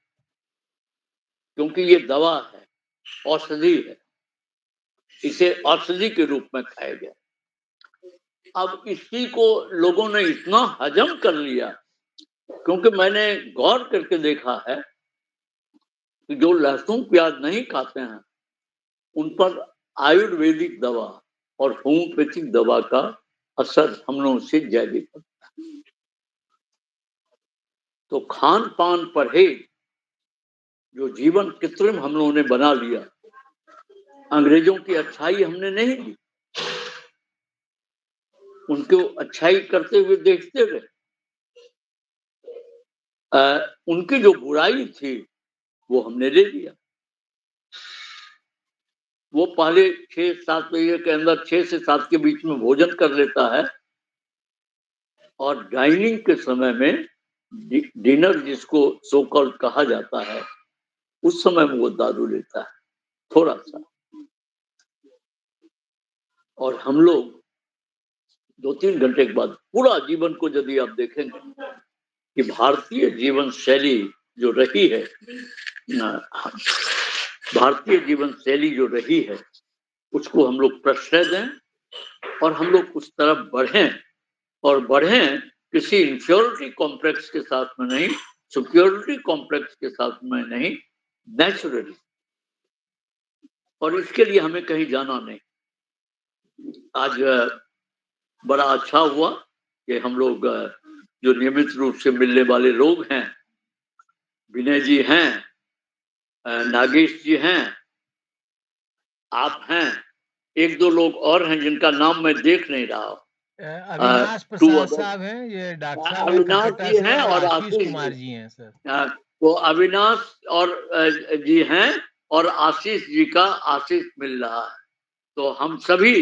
क्योंकि ये दवा है, औषधि है। इसे औषधि के रूप में खाया गया। अब इसी को लोगों ने इतना हजम कर लिया, क्योंकि मैंने गौर करके देखा है कि जो लहसुन प्याज नहीं खाते हैं उन पर आयुर्वेदिक दवा और होम्योपैथिक दवा का असर हम लोगों से ज्यादा पड़ता है। तो खान पान परहेज जो जीवन कृत्रिम हम लोगों ने बना लिया, अंग्रेजों की अच्छाई हमने नहीं दी, उनको अच्छाई करते हुए देखते रहे। उनकी जो बुराई थी वो हमने ले लिया। वो पहले 6-7 बजे के अंदर 6 से 7 के बीच में भोजन कर लेता है और डाइनिंग के समय में डिनर जिसको सो कॉल्ड कहा जाता है, उस समय में वो दारू लेता है थोड़ा सा। और हम लोग 2-3 घंटे के बाद पूरा जीवन को यदि आप देखेंगे कि भारतीय जीवन शैली जो रही है, भारतीय जीवन शैली जो रही है उसको हम लोग प्रश्रय दें और हम लोग उस तरफ बढ़ें, और बढ़ें किसी इंफ्योरिटी कॉम्प्लेक्स के साथ में नहीं, सुपियोरिटी कॉम्प्लेक्स के साथ में नहीं, नेचुरली। और इसके लिए हमें कहीं जाना नहीं। आज बड़ा अच्छा हुआ कि हम लोग जो नियमित रूप से मिलने वाले लोग हैं, विनय जी हैं, नागेश जी हैं, आप हैं, 1-2 लोग और हैं जिनका नाम मैं देख नहीं रहा हूँ। अविनाश प्रसाद साहब हैं, ये डॉक्टर साहब हैं अविनाश कलकत्ता जी से, हैं और आशीष आशीष कुमार जी। जी हैं सर। तो अविनाश और जी हैं और आशीष जी का आशीष मिल रहा है। तो हम सभी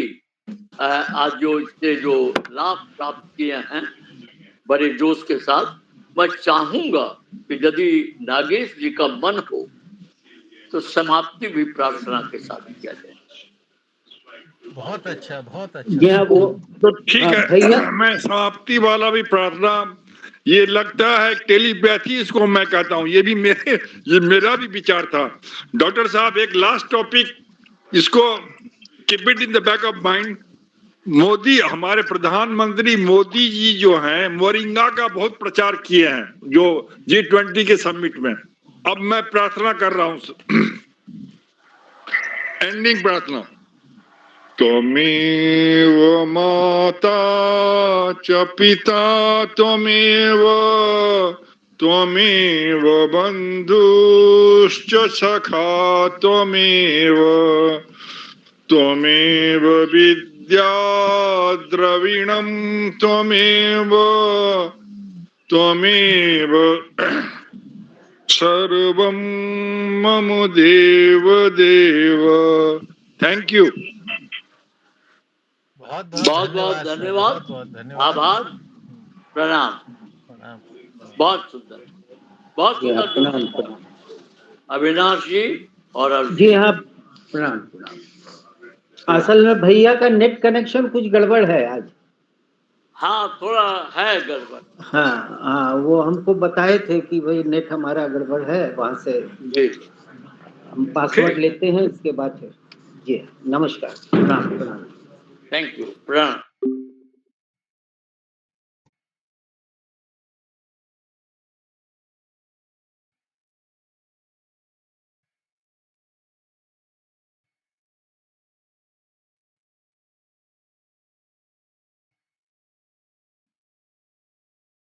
आज जो इससे जो लाभ प्राप्त किए हैं बड़े जोश के साथ, मैं चाहूंगा कि यदि नागेश जी का मन हो तो समाप्ति भी प्रार्थना के साथ किया जाए। बहुत अच्छा, बहुत जी अच्छा। हाँ, वो तो ठीक भैया है, मैं समाप्ति वाला भी प्रार्थना, ये लगता है टेलीपैथी इसको मैं कहता हूँ, ये मेरा भी विचार था। डॉक्टर साहब, एक लास्ट टॉपिक, इसको keep it in the back of mind. Modi, हमारे प्रधानमंत्री मोदी जी जो हैं, मोरिंगा का बहुत प्रचार किए हैं जो G20 के समिट में। अब मैं प्रार्थना कर रहा हूं, एंडिंग प्रार्थना। त्वमेव माता च पिता त्वमेव, त्वमेव बन्धुश्च सखा त्वमेव, त्वमेव विद्या द्रविणं त्वमेव, त्वमेव सर्वं मम देव देव। Thank you. बहुत बहुत बहुत सर, धन्यवाद, बहुत धन्यवाद। आभार, प्रणाम। प्रणाम। बहुत सुंदर, बहुत जी हाँ, सुंदर प्रणाम दोस्ती। प्रणाम। अविनाश जी और अर्जुन जी हाँ, प्रणाम प्रणाम। असल में भैया का नेट कनेक्शन कुछ गड़बड़ है आज। हाँ, थोड़ा है गड़बड़। हाँ हाँ, वो हमको बताए थे कि भाई नेट हमारा गड़बड़ है, वहां से जी, हम पासवर्ड ठीक, लेते हैं, इसके बाद फिर। जी नमस्कार, प्रणाम प्रणाम। थैंक यू, प्रणाम।